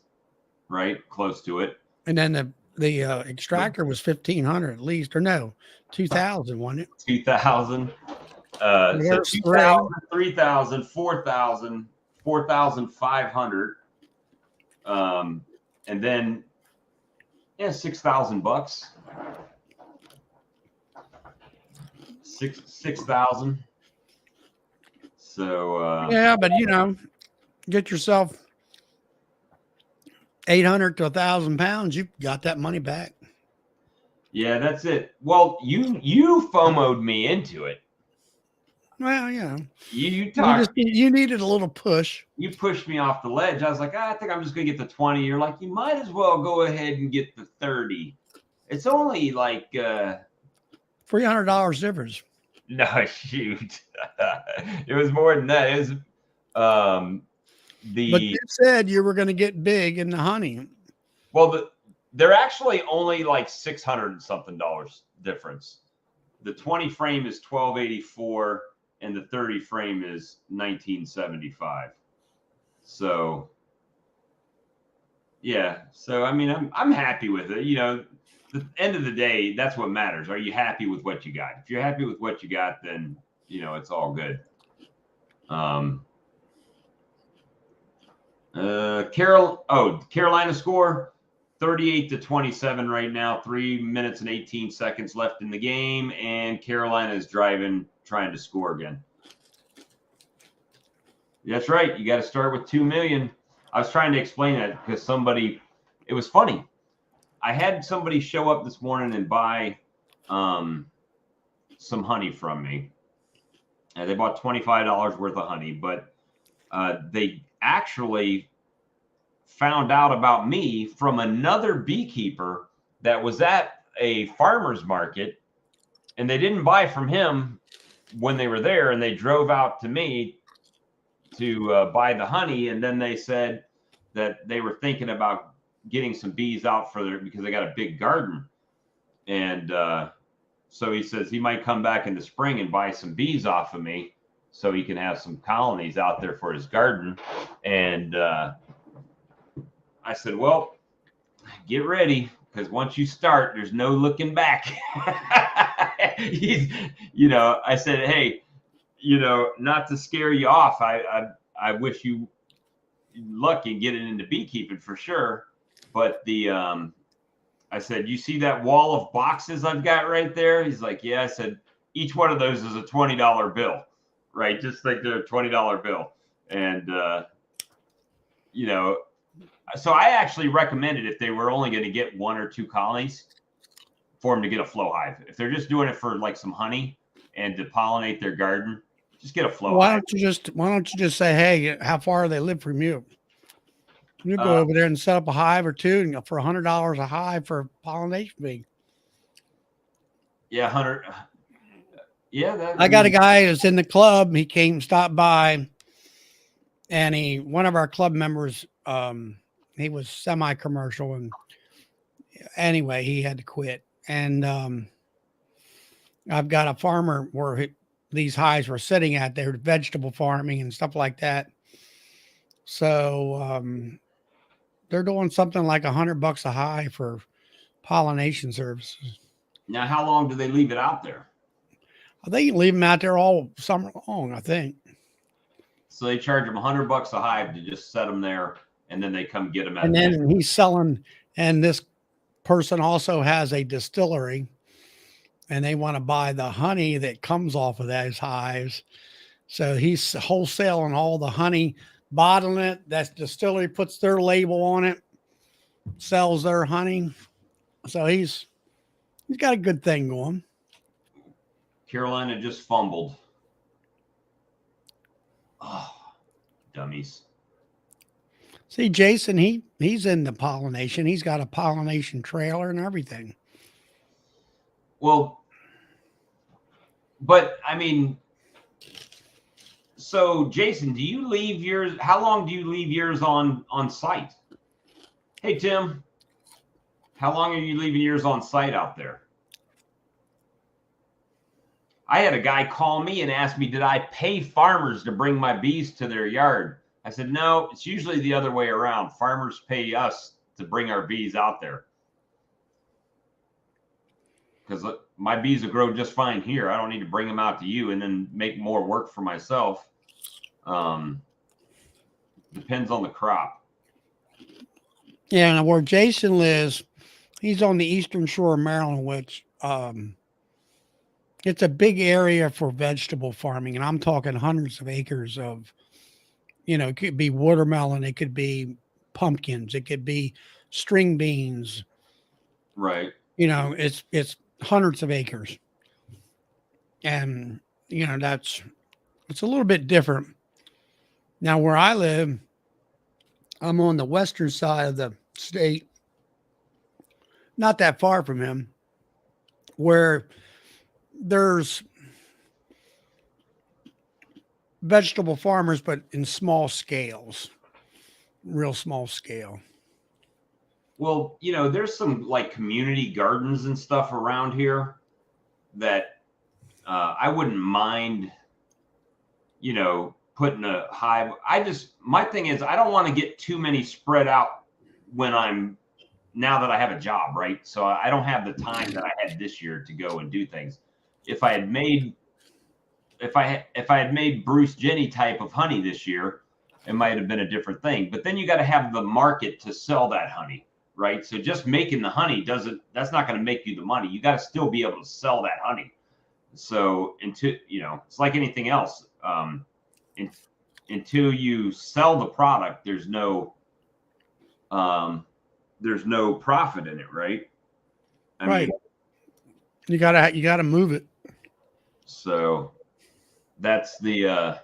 right? Close to it. And then the extractor was 1,500 at least, or no, 2,000, wasn't it? 2,000. So 2,000, 3,000, 4,000, 4,500. And then, yeah, $6,000. 6,000. So yeah, but you know, get yourself 800 to 1,000 pounds, you've got that money back. Yeah, that's it. Well, you FOMO'd me into it. Well, yeah, You talked. you needed a little push. You pushed me off the ledge. I was like, I think I'm just gonna get the 20. You're like, you might as well go ahead and get the 30. It's only like $300 difference. no shoot. It was more than that. It was But you said you were going to get big in the honey. well they're actually only like $600 and something difference. The 20 frame is 1284 and the 30 frame is 1975. So yeah, so I mean I'm happy with it. You know, the end of the day, that's what matters. Are you happy with what you got? If you're happy with what you got, then you know it's all good. Carolina score 38-27 right now. 3 minutes and 18 seconds left in the game, and Carolina is trying to score again. That's right. You got to start with 2 million. I was trying to explain that because it was funny. I had somebody show up this morning and buy some honey from me. And they bought $25 worth of honey, but they actually found out about me from another beekeeper that was at a farmer's market, and they didn't buy from him when they were there, and they drove out to me to buy the honey. And then they said that they were thinking about getting some bees out because they got a big garden. And so he says he might come back in the spring and buy some bees off of me so he can have some colonies out there for his garden. And I said, well, get ready, because once you start, there's no looking back. I said, hey, not to scare you off. I wish you luck in getting into beekeeping for sure. But I said, you see that wall of boxes I've got right there? He's like, yeah. I said, each one of those is a $20 bill, right? Just like they're a $20 bill. And, so I actually recommended, if they were only going to get 1 or 2 colonies, for them to get a flow hive. If they're just doing it for like some honey and to pollinate their garden, just get a flow hive. Why don't you just say, hey, how far they live from you? You go over there and set up a hive or two, and for $100 a hive for pollination bee. Yeah, 100. Yeah, I got a guy that's in the club. He stopped by, and one of our club members, he was semi-commercial, and anyway, he had to quit. And I've got a farmer where these hives were sitting at. They're vegetable farming and stuff like that. So they're doing something like $100 a hive for pollination services. Now, how long do they leave it out there? They can leave them out there all summer long, I think. So they charge them $100 a hive to just set them there, and then they come get them. And then he's selling, and this person also has a distillery, and they want to buy the honey that comes off of those hives. So he's wholesaling all the honey, bottling it. That distillery puts their label on it, sells their honey. So he's got a good thing going. Carolina just fumbled. Oh, dummies. See, Jason, he's into pollination. He's got a pollination trailer and everything. Well, but I mean, so Jason, do you leave yours? How long do you leave yours on site? Hey, Tim, how long are you leaving yours on site out there? I had a guy call me and ask me, did I pay farmers to bring my bees to their yard? I said, no, it's usually the other way around. Farmers pay us to bring our bees out there. Because my bees will grow just fine here. I don't need to bring them out to you and then make more work for myself. Depends on the crop. Yeah, and where Jason lives, he's on the eastern shore of Maryland, which it's a big area for vegetable farming. And I'm talking hundreds of acres of, it could be watermelon, it could be pumpkins, it could be string beans. Right. You know, it's hundreds of acres, and you know it's a little bit different. Now, where I live, I'm on the western side of the state, not that far from him, where there's vegetable farmers, but in small scales, real small scale. Well, you know, there's some like community gardens and stuff around here that I wouldn't mind, you know, putting a hive. My thing is, I don't want to get too many spread out now that I have a job, right? So I don't have the time that I had this year to go and do things. If I had made Bruce Jenny type of honey this year, it might have been a different thing. But then you got to have the market to sell that honey, right? So just making the honey that's not going to make you the money. You got to still be able to sell that honey. So it's like anything else. Until you sell the product, there's no profit in it, right? I Right. mean, You gotta move it. so that's the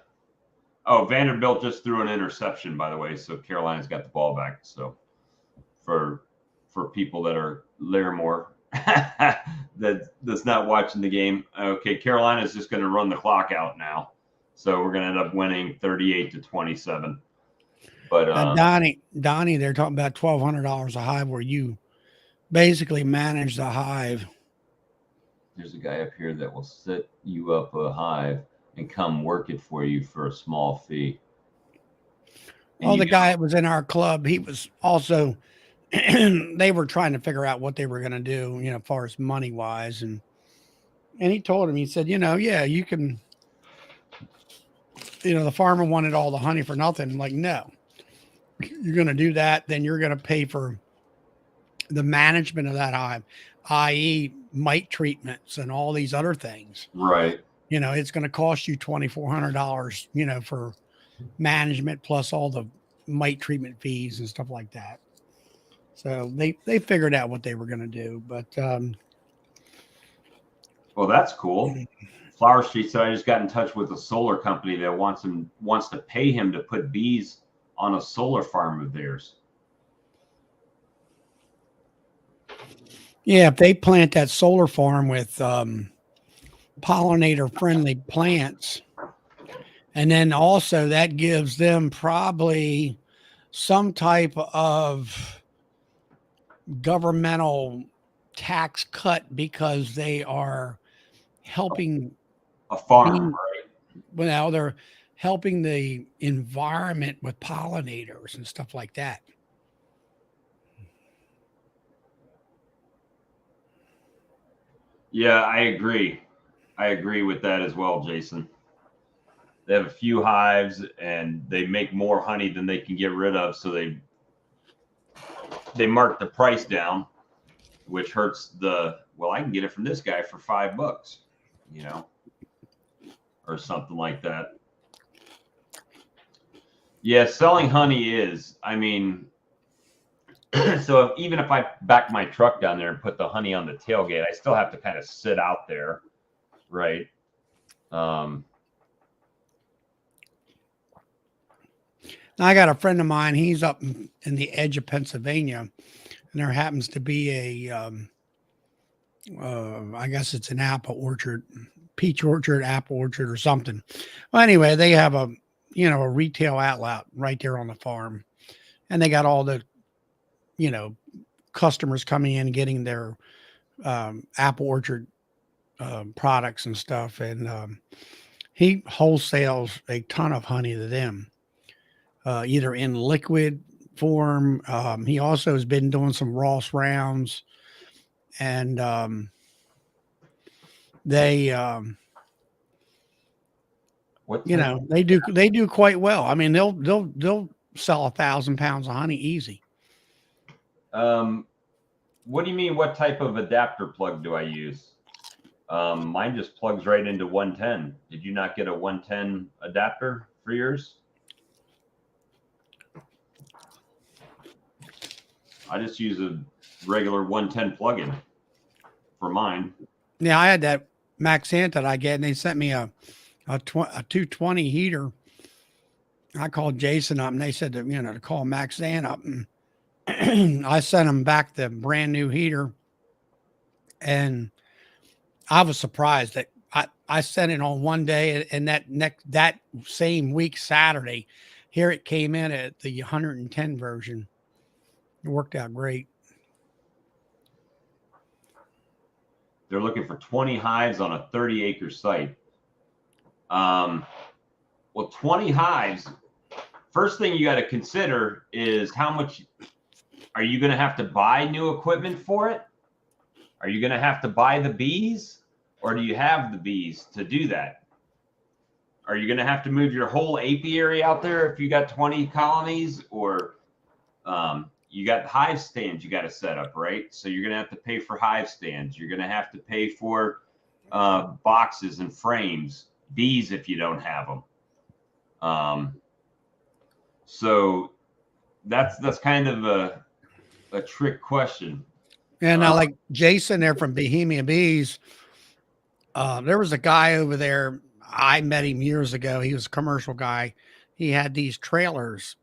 Vanderbilt just threw an interception, by the way. So Carolina's got the ball back. So for people that are Larimore that's not watching the game, okay, Carolina's just going to run the clock out now. So we're going to end up winning 38-27. But Donnie, they're talking about $1,200 a hive, where you basically manage the hive. there's a guy up here that will set you up a hive and come work it for you for a small fee. The guy that was in our club, he was also, they were trying to figure out what they were going to do, you know, as far as money wise. And he told him, he said, you know, yeah, you can, you know, the farmer wanted all the honey for nothing. I'm like, no, you're going to do that. Then you're going to pay for the management of that hive, i.e. mite treatments and all these other things. Right. You know, it's going to cost you $2,400, you know, for management plus all the mite treatment fees and stuff like that. So they figured out what they were going to do, but well, that's cool. Flower Street said I just got in touch with a solar company that wants to pay him to put bees on a solar farm of theirs. yeah, if they plant that solar farm with pollinator friendly plants, and then also that gives them probably some type of governmental tax cut because they are helping A farm, right? Well, they're helping the environment with pollinators and stuff like that. Yeah, I agree. I agree with that as well, Jason. They have a few hives and they make more honey than they can get rid of, so they mark the price down, which hurts I can get it from this guy for $5, you know, or something like that. Yeah, selling honey is, I mean, so even if I back my truck down there and put the honey on the tailgate, I still have to kind of sit out there, right? I got a friend of mine. He's up in the edge of Pennsylvania, and there happens to be a, I guess it's an apple orchard, peach orchard, apple orchard, or something. Well, anyway, they have a retail outlet right there on the farm, and they got all the, customers coming in and getting their apple orchard products and stuff. And he wholesales a ton of honey to them, either in liquid form. He also has been doing some Ross rounds, and they they do quite well. I mean, they'll sell 1,000 pounds of honey easy. What do you mean? What type of adapter plug do I use? Mine just plugs right into 110. Did you not get a 110 adapter for yours? I just use a regular 110 plug-in for mine. Yeah, I had that Maxant that I get, and they sent me a 220 heater. I called Jason up, and they said to call Maxant up, and I sent them back the brand new heater, and I was surprised that I sent it on one day, and that same week Saturday, here it came in at the 110 version. It worked out great. They're looking for 20 hives on a 30-acre site. Well, 20 hives. First thing you got to consider is how much are you going to have to buy new equipment for it? Are you going to have to buy the bees, or do you have the bees to do that? Are you going to have to move your whole apiary out there if you got 20 colonies, or you got hive stands you got to set up, right? So you're going to have to pay for hive stands. You're going to have to pay for boxes and frames, bees if you don't have them. So that's kind of a trick question. And like Jason there from Bohemia Bees, there was a guy over there. I met him years ago. He was a commercial guy. He had these trailers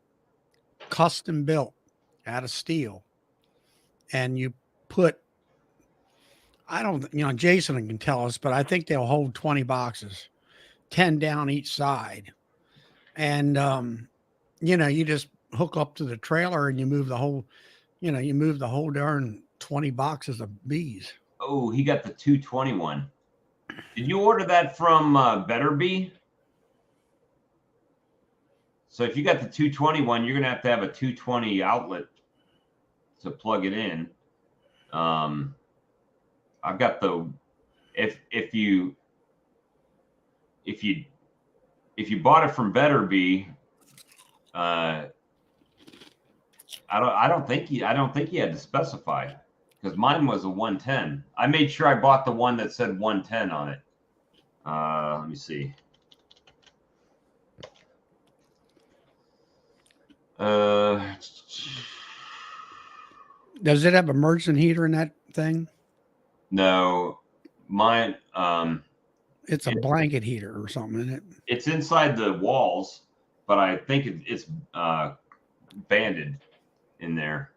custom built out of steel. And you put, Jason can tell us, but I think they'll hold 20 boxes, 10 down each side. And, you just hook up to the trailer and you move the whole darn 20 boxes of bees. Oh, he got the 221. Did you order that from Better Bee? So if you got the 221, you're gonna have to have a 220 outlet to plug it in. I've got the if you bought it from Better Bee, I don't think you had to specify, because mine was a 110. I made sure I bought the one that said 110 on it. Let me see. Does it have a Merchant heater in that thing? No, mine. It's a blanket heater or something, isn't it? It's inside the walls, but I think it's banded in there.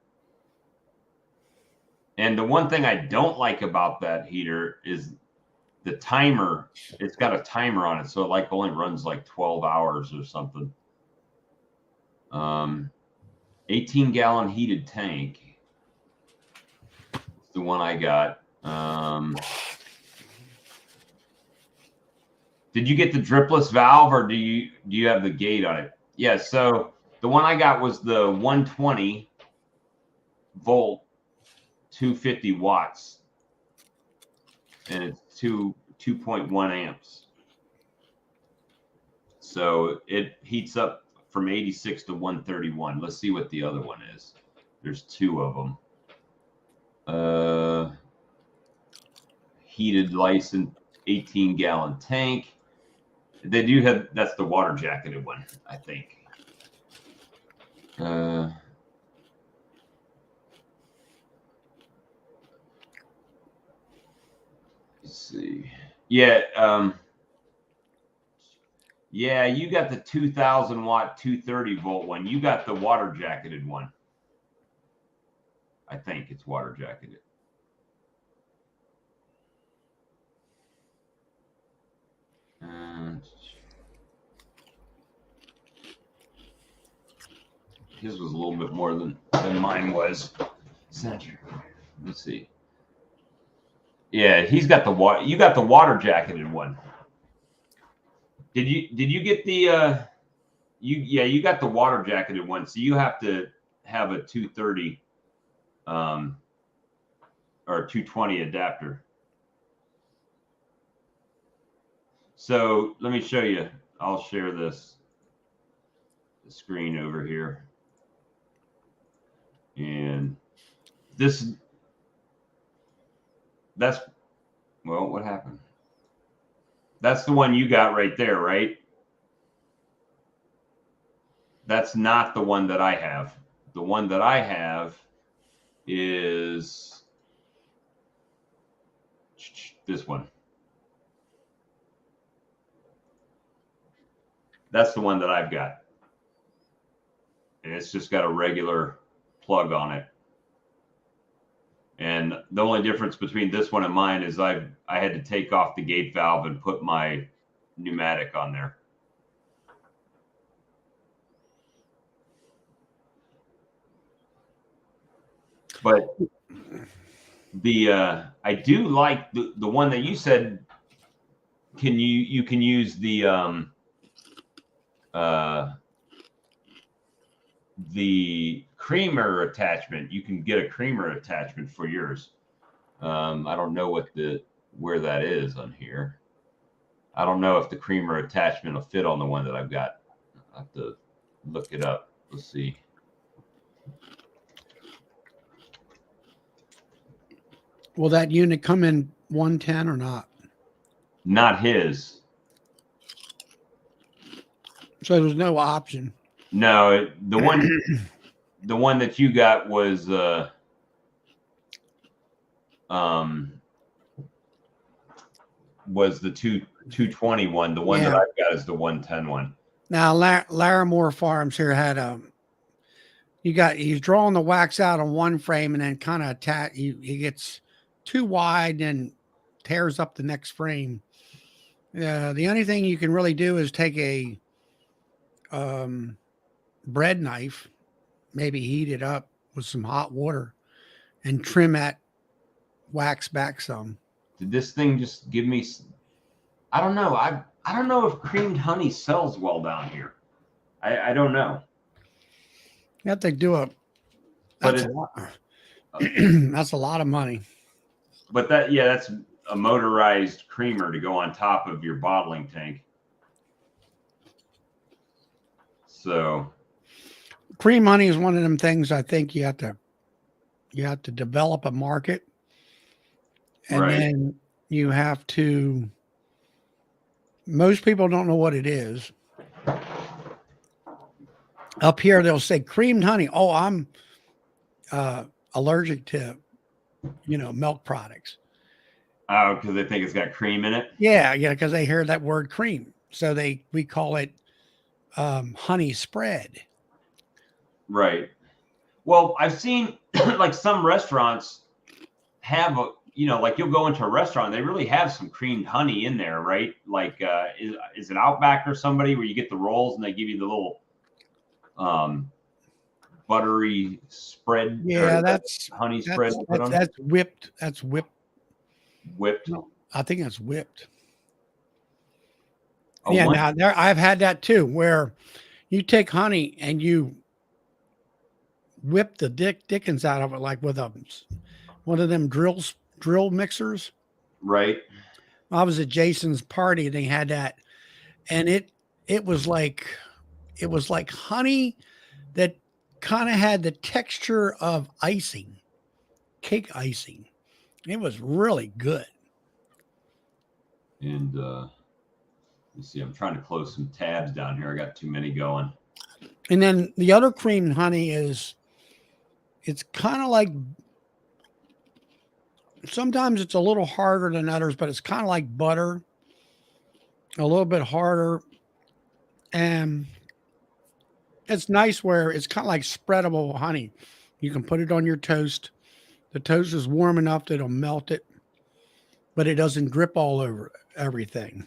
And the one thing I don't like about that heater is the timer. It's got a timer on it, so it like only runs like 12 hours or something. 18-gallon heated tank. It's the one I got. Did you get the dripless valve, or do you have the gate on it? Yeah, so the one I got was the 120 volt, 250 watts, and it's 2.1 amps. So it heats up from 86 to 131. Let's see what the other one is. There's two of them. Heated license, 18-gallon tank. They do have, that's the water jacketed one, I think. Let's see. Yeah. Yeah, you got the 2000 watt, 230 volt one. You got the water jacketed one. I think it's water jacketed. His was a little bit more than mine was. Let's see. Yeah, he's got the water. You got the water jacketed one. Did you get the you got the water jacketed one, so you have to have a 230 or 220 adapter. So let me show you. I'll share the screen over here. And that's, well, what happened? That's the one you got right there, right? That's not the one that I have. The one that I have is this one. That's the one that I've got. And it's just got a regular plug on it. And the only difference between this one and mine is I had to take off the gate valve and put my pneumatic on there. But the I do like the one that you said you can use the creamer attachment. You can get a creamer attachment for yours. I don't know where that is on here. I don't know if the creamer attachment will fit on the one that I've got. I'll have to look it up. Let's see. Will that unit come in 110 or not? Not his. So there's no option. No, the one that you got was the 220 one. The one that I've got is the 110 one. Now Larimore Farms here had he's drawing the wax out on one frame and then kind of he gets too wide and tears up the next frame. The only thing you can really do is take a bread knife, maybe heat it up with some hot water and trim that wax back some. Did this thing just give me? I don't know. I don't know if creamed honey sells well down here. I don't know. You have to do that's a lot of money. But that's a motorized creamer to go on top of your bottling tank. So cream honey is one of them things I think you have to develop a market, and then you have to. Most people don't know what it is. Up here, they'll say creamed honey. Oh, I'm allergic to, milk products. Oh, because they think it's got cream in it. Yeah, because they hear that word cream, so we call it honey spread. Right. Well, I've seen like some restaurants have like you'll go into a restaurant, they really have some creamed honey in there, right? Like, is it Outback or somebody where you get the rolls and they give you the little buttery spread? Yeah, that's honey spread. That's whipped. That's whipped. Whipped. No, I think that's whipped. Oh, yeah, now I've had that too, where you take honey and you whip the dickens out of it, like with one of them drill mixers. Right. I was at Jason's party and they had that, and it was like honey that kind of had the texture of icing, cake icing. It was really good. And let's see, I'm trying to close some tabs down here. I got too many going. And then the other cream honey it's kind of like, sometimes it's a little harder than others, but it's kind of like butter, a little bit harder. And it's nice where it's kind of like spreadable honey. You can put it on your toast. The toast is warm enough that it'll melt it, but it doesn't drip all over everything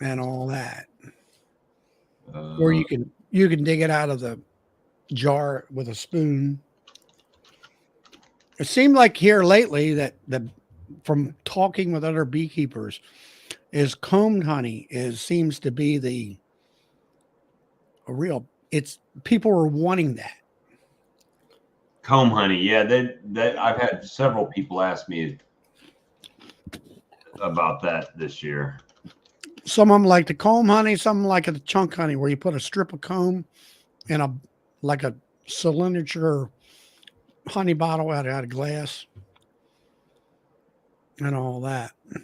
and all that. Or you can dig it out of the jar with a spoon. It seemed like here lately that from talking with other beekeepers is combed honey seems to be people are wanting that. Comb honey. Yeah. That I've had several people ask me about that this year. Some of them like the comb honey, some like the chunk honey, where you put a strip of comb in a cylindrical honey bottle out of glass and all that. Let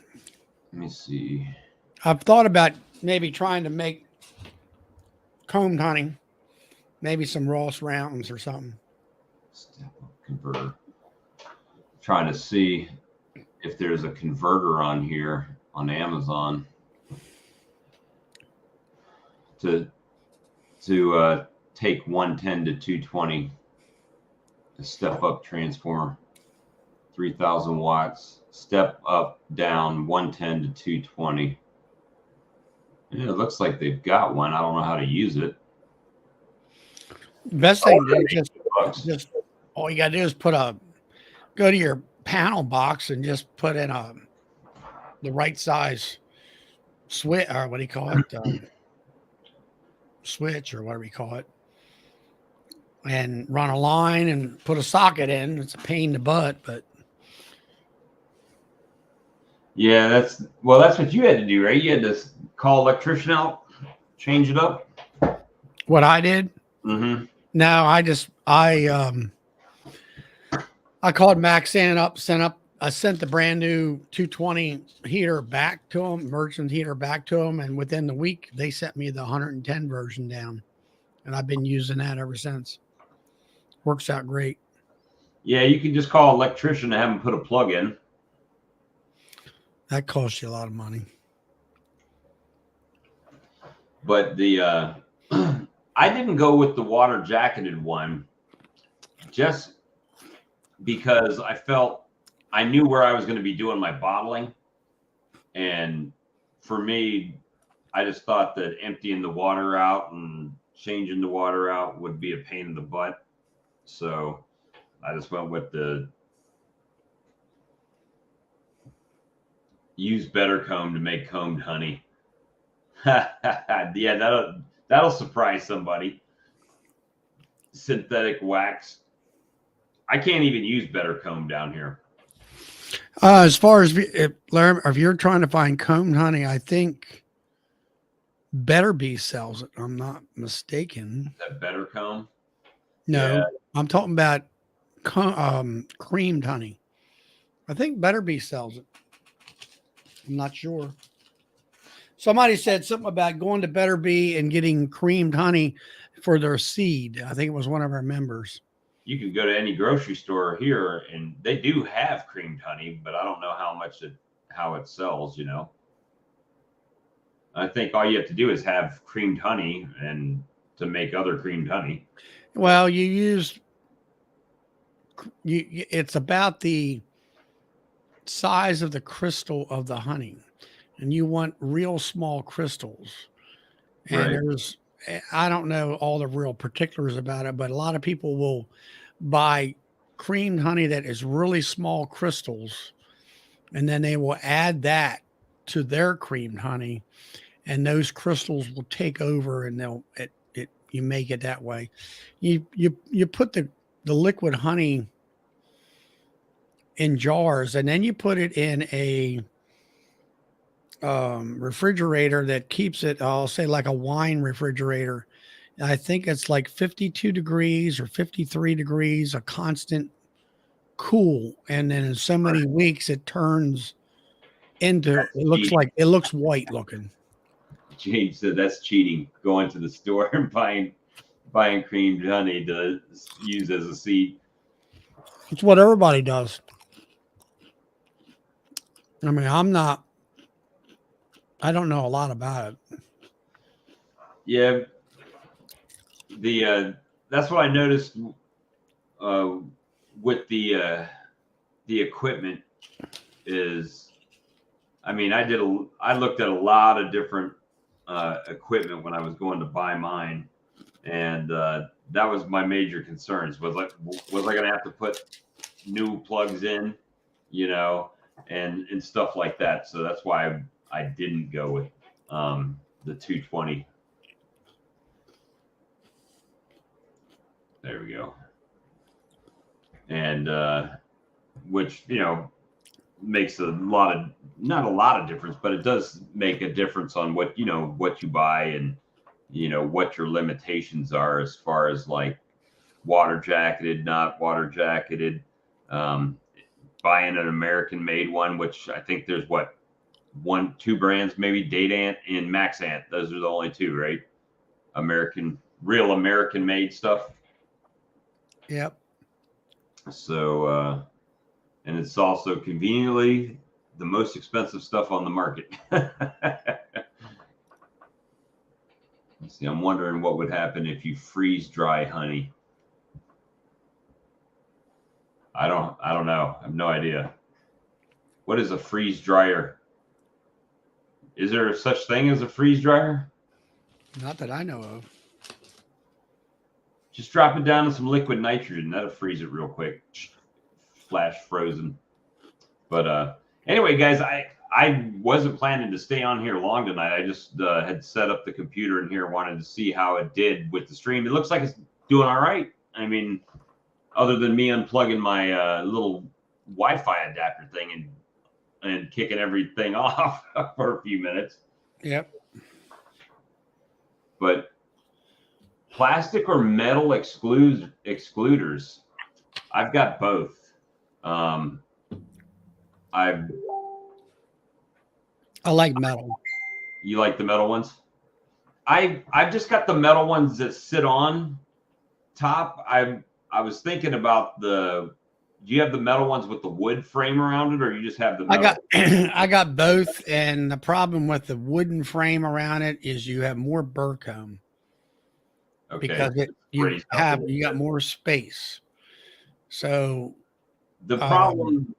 me see. I've thought about maybe trying to make combed honey, maybe some Ross Rounds or something. Step up converter. Trying to see if there's a converter on here on Amazon to take 110 to 220. A step up transformer, 3,000 watts. Step up down 110 to 220. Yeah, it looks like they've got one. I don't know how to use it. Best thing to do is $2. just all you gotta do is go to your panel box and just put in the right size switch, or what do you call it? Switch, or whatever you call it, and run a line and put a socket in. It's a pain in the butt, but Yeah, that's what you had to do, right? You had to call electrician out, change it up. what I did, Mm-hmm. no, I called Maxan up, I sent the brand new 220 heater back to them, emergency heater back to them, and within the week they sent me the 110 version down, and I've been using that ever since. Works out great. Yeah, you can just call electrician to have him put a plug in. That costs you a lot of money. But the I didn't go with the water jacketed one just because I knew where I was going to be doing my bottling. And for me, I just thought that emptying the water out and changing the water out would be a pain in the butt. So I just went with the use better comb to make combed honey. Yeah, that'll surprise somebody. Synthetic wax. I can't even use better comb down here. As far as if you're trying to find combed honey, I think Better Bee sells it. I'm not mistaken. That better comb. No, Yeah. I'm talking about creamed honey. I think Better Bee sells it. I'm not sure. Somebody said something about going to Better Bee and getting creamed honey for their seed. I think it was one of our members. You can go to any grocery store here and they do have creamed honey, but I don't know how it sells, you know. I think all you have to do is have creamed honey and to make other creamed honey. Well, it's about the size of the crystal of the honey, and you want real small crystals. And Right. I don't know all the real particulars about it, but a lot of people will buy creamed honey that is really small crystals, and then they will add that to their creamed honey, and those crystals will take over, and you make it that way. You put the liquid honey in jars, and then you put it in a refrigerator that keeps it, I'll say, like a wine refrigerator. I think it's like 52 degrees or 53 degrees, a constant cool. And then in so many weeks, it turns into, it looks white looking. James said that's cheating. Going to the store and buying creamed honey to use as a seed. It's what everybody does. I mean, I don't know a lot about it. Yeah. That's what I noticed with the equipment is, I mean, I looked at a lot of different equipment when I was going to buy mine, and that was my major concerns. Was I going to have to put new plugs in, you know, and stuff like that. So that's why I didn't go with the 220. There we go. And which, you know, makes not a lot of difference, but it does make a difference on what you buy and, you know, what your limitations are as far as like water jacketed, not water jacketed, buying an American made one, which I think there's two brands, maybe Dadant and Maxant. Those are the only two, right? Real American made stuff. Yep. So, and it's also conveniently the most expensive stuff on the market. Let's see, I'm wondering what would happen if you freeze dry honey. I don't know. I have no idea. What is a freeze dryer? Is there such thing as a freeze dryer? Not that I know of. Just drop it down in some liquid nitrogen. That'll freeze it real quick. Flash frozen. But anyway, guys, I wasn't planning to stay on here long tonight. I just had set up the computer in here, wanted to see how it did with the stream. It looks like it's doing all right. I mean, other than me unplugging my little Wi-Fi adapter thing and kicking everything off for a few minutes. Yep. But plastic or metal excluders, I've got both. I like metal. You like the metal ones? I've just got the metal ones that sit on top. I was thinking about do you have the metal ones with the wood frame around it, or you just have the metal? I got both, and the problem with the wooden frame around it is you have more burr comb. Okay. Because you got more space. So the problem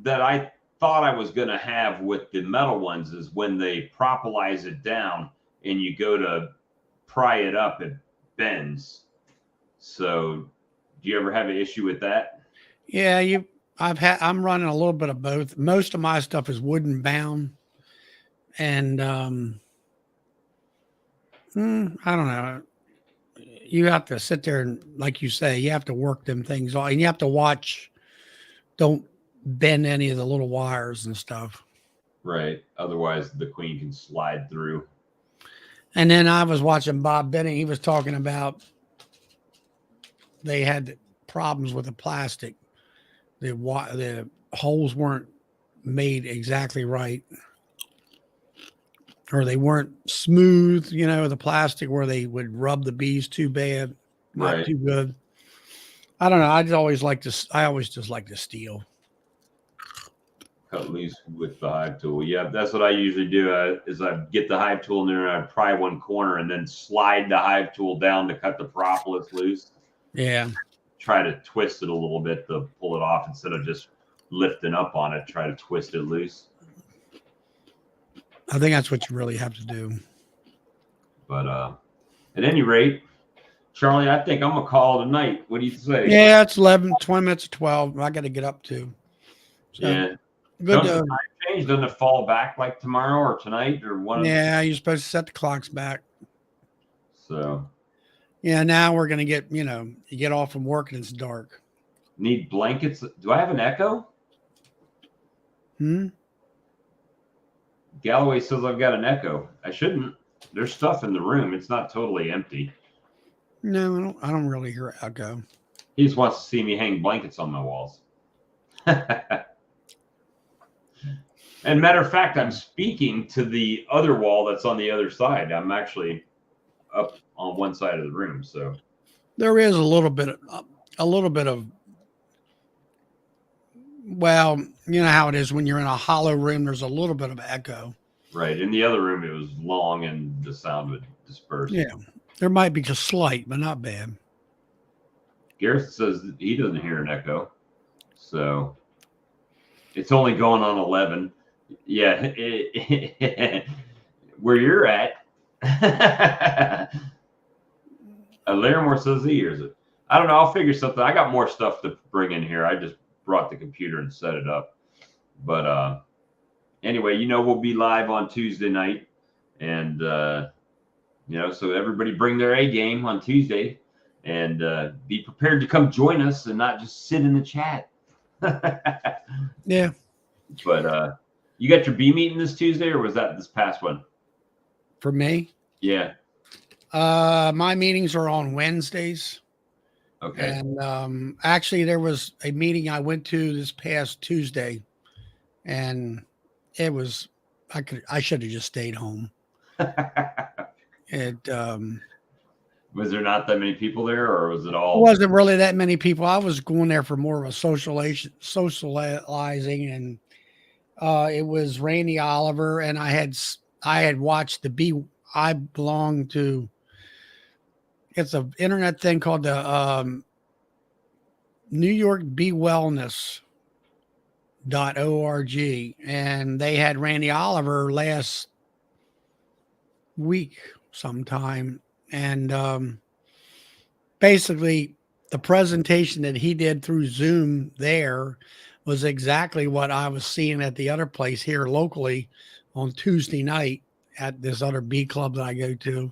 that I thought I was going to have with the metal ones is when they propolize it down and you go to pry it up, it bends. So do you ever have an issue with that? Yeah, I'm running a little bit of both. Most of my stuff is wooden bound, and I don't know. You have to sit there and, like you say, you have to work them things on, and you have to watch. Don't bend any of the little wires and stuff. Right. Otherwise, the queen can slide through. And then I was watching Bob Bennett. He was talking about they had problems with the plastic. The holes weren't made exactly right, or they weren't smooth. You know, the plastic where they would rub the bees too bad, not too good. I don't know. I always just like to steal. Cut loose with the hive tool. Yeah, that's what I usually do. Is I get the hive tool in there and I pry one corner and then slide the hive tool down to cut the propolis loose. Yeah. Try to twist it a little bit to pull it off instead of just lifting up on it. Try to twist it loose. I think that's what you really have to do. But at any rate, Charlie, I think I'm gonna call it a night. What do you say? Yeah, it's 11, 20 minutes to 12. I got to get up too. So, yeah. Good. Doesn't the time change? Doesn't it fall back like tomorrow or tonight or one? Yeah, you're supposed to set the clocks back. So. Yeah, now we're gonna get, you get off from work and it's dark. Need blankets. Do I have an echo? Galloway says I've got an echo. I shouldn't. There's stuff in the room. It's not totally empty. No, I don't really hear echo. He just wants to see me hang blankets on my walls. And matter of fact, I'm speaking to the other wall that's on the other side. I'm actually up on one side of the room. So there is a little bit of, well, you know how it is when you're in a hollow room, there's a little bit of echo. Right. In the other room, it was long and the sound would disperse. Yeah. There might be just slight, but not bad. Gareth says he doesn't hear an echo. So it's only going on 11. Yeah. Where you're at. Larimore says he hears it. I don't know. I'll figure something. I got more stuff to bring in here. I just brought the computer and set it up. But anyway, we'll be live on Tuesday night. And, so everybody bring their A game on Tuesday and be prepared to come join us and not just sit in the chat. Yeah. But you got your B meeting this Tuesday, or was that this past one? For me? Yeah. My meetings are on Wednesdays. Okay. And actually, there was a meeting I went to this past Tuesday, and it was I should have just stayed home. Was there not that many people there, or was it It all? wasn't really that many people. I was going there for more of a socializing, and it was Randy Oliver, and I had watched the B. I belong to. It's an internet thing called the New York Bee Wellness .org, and they had Randy Oliver last week sometime, and basically the presentation that he did through Zoom there was exactly what I was seeing at the other place here locally on Tuesday night at this other bee club that I go to,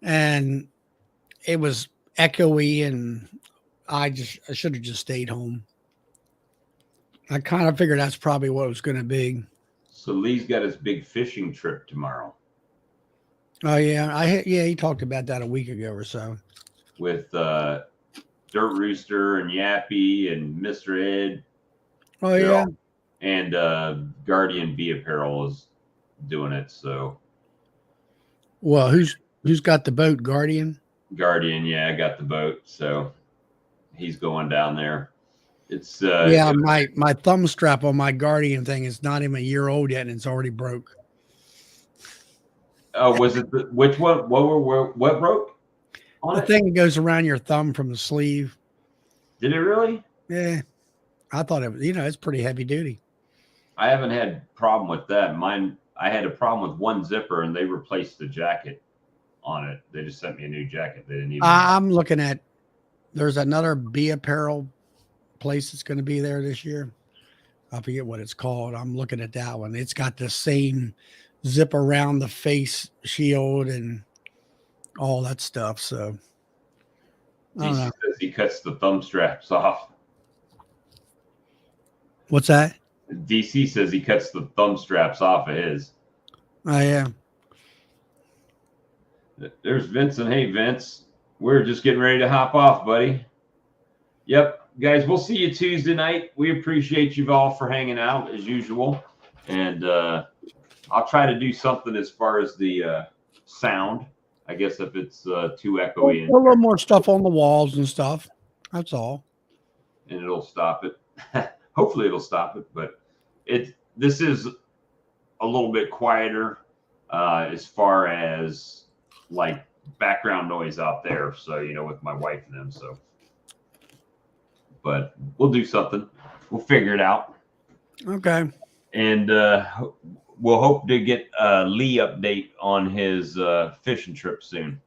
and it was echoey, and I should have just stayed home. I kind of figured that's probably what it was going to be. So Lee's got his big fishing trip tomorrow Oh yeah, he talked about that a week ago or so. with Dirt Rooster and Yappy and Mr. Ed. Oh They're yeah, all- and Guardian Bee Apparel is doing it. So well, who's got the boat, Guardian? Guardian, yeah, got the boat, so he's going down there. It's Yeah, my thumb strap on my Guardian thing is not even a year old yet, and it's already broke. was it which one? What broke on The it? thing that goes around your thumb from the sleeve. Did it really? Yeah, I thought it was. It's pretty heavy duty. I haven't had problem with that. Mine, I had a problem with one zipper, and they replaced the jacket on it. They just sent me a new jacket. They didn't even. I'm looking at. There's another bee apparel place that's going to be there this year. I forget what it's called. I'm looking at that one. It's got the same zip around the face shield and all that stuff. So I don't DC know. says he cuts the thumb straps off. What's that? DC says he cuts the thumb straps off of his. Oh yeah. There's Vincent. Hey, Vince. We're just getting ready to hop off, buddy. Yep. Guys, we'll see you Tuesday night. We appreciate you all for hanging out as usual. And I'll try to do something as far as the sound. I guess if it's too echoey A little more stuff on the walls and stuff. That's all. and it'll stop it. Hopefully it'll stop it, but this is a little bit quieter as far as like background noise out there. So, with my wife and them. So, but we'll do something. We'll figure it out. Okay. And we'll hope to get a Lee update on his fishing trip soon.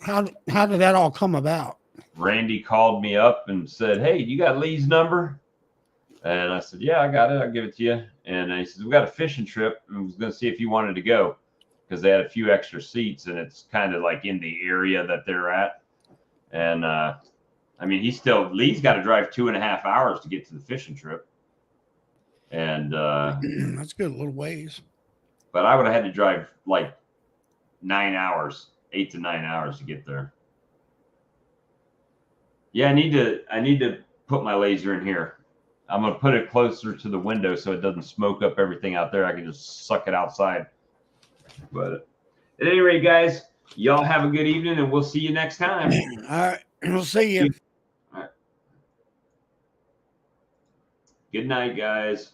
How did that all come about? Randy called me up and said, "Hey, you got Lee's number?" And I said, "Yeah, I got it. I'll give it to you." And he said, "We got a fishing trip, and I was going to see if you wanted to go because they had a few extra seats, and it's kind of like in the area that they're at." And I mean, Lee's got to drive 2.5 hours to get to the fishing trip, and That's good. A little ways. but I would have had to drive like 9 hours, 8 to 9 hours to get there. Yeah, I need to put my laser in here. I'm gonna put it closer to the window so it doesn't smoke up everything out there. I can just suck it outside. But at any rate, guys, y'all have a good evening, and we'll see you next time. All right. We'll see you. All right. Good night, guys.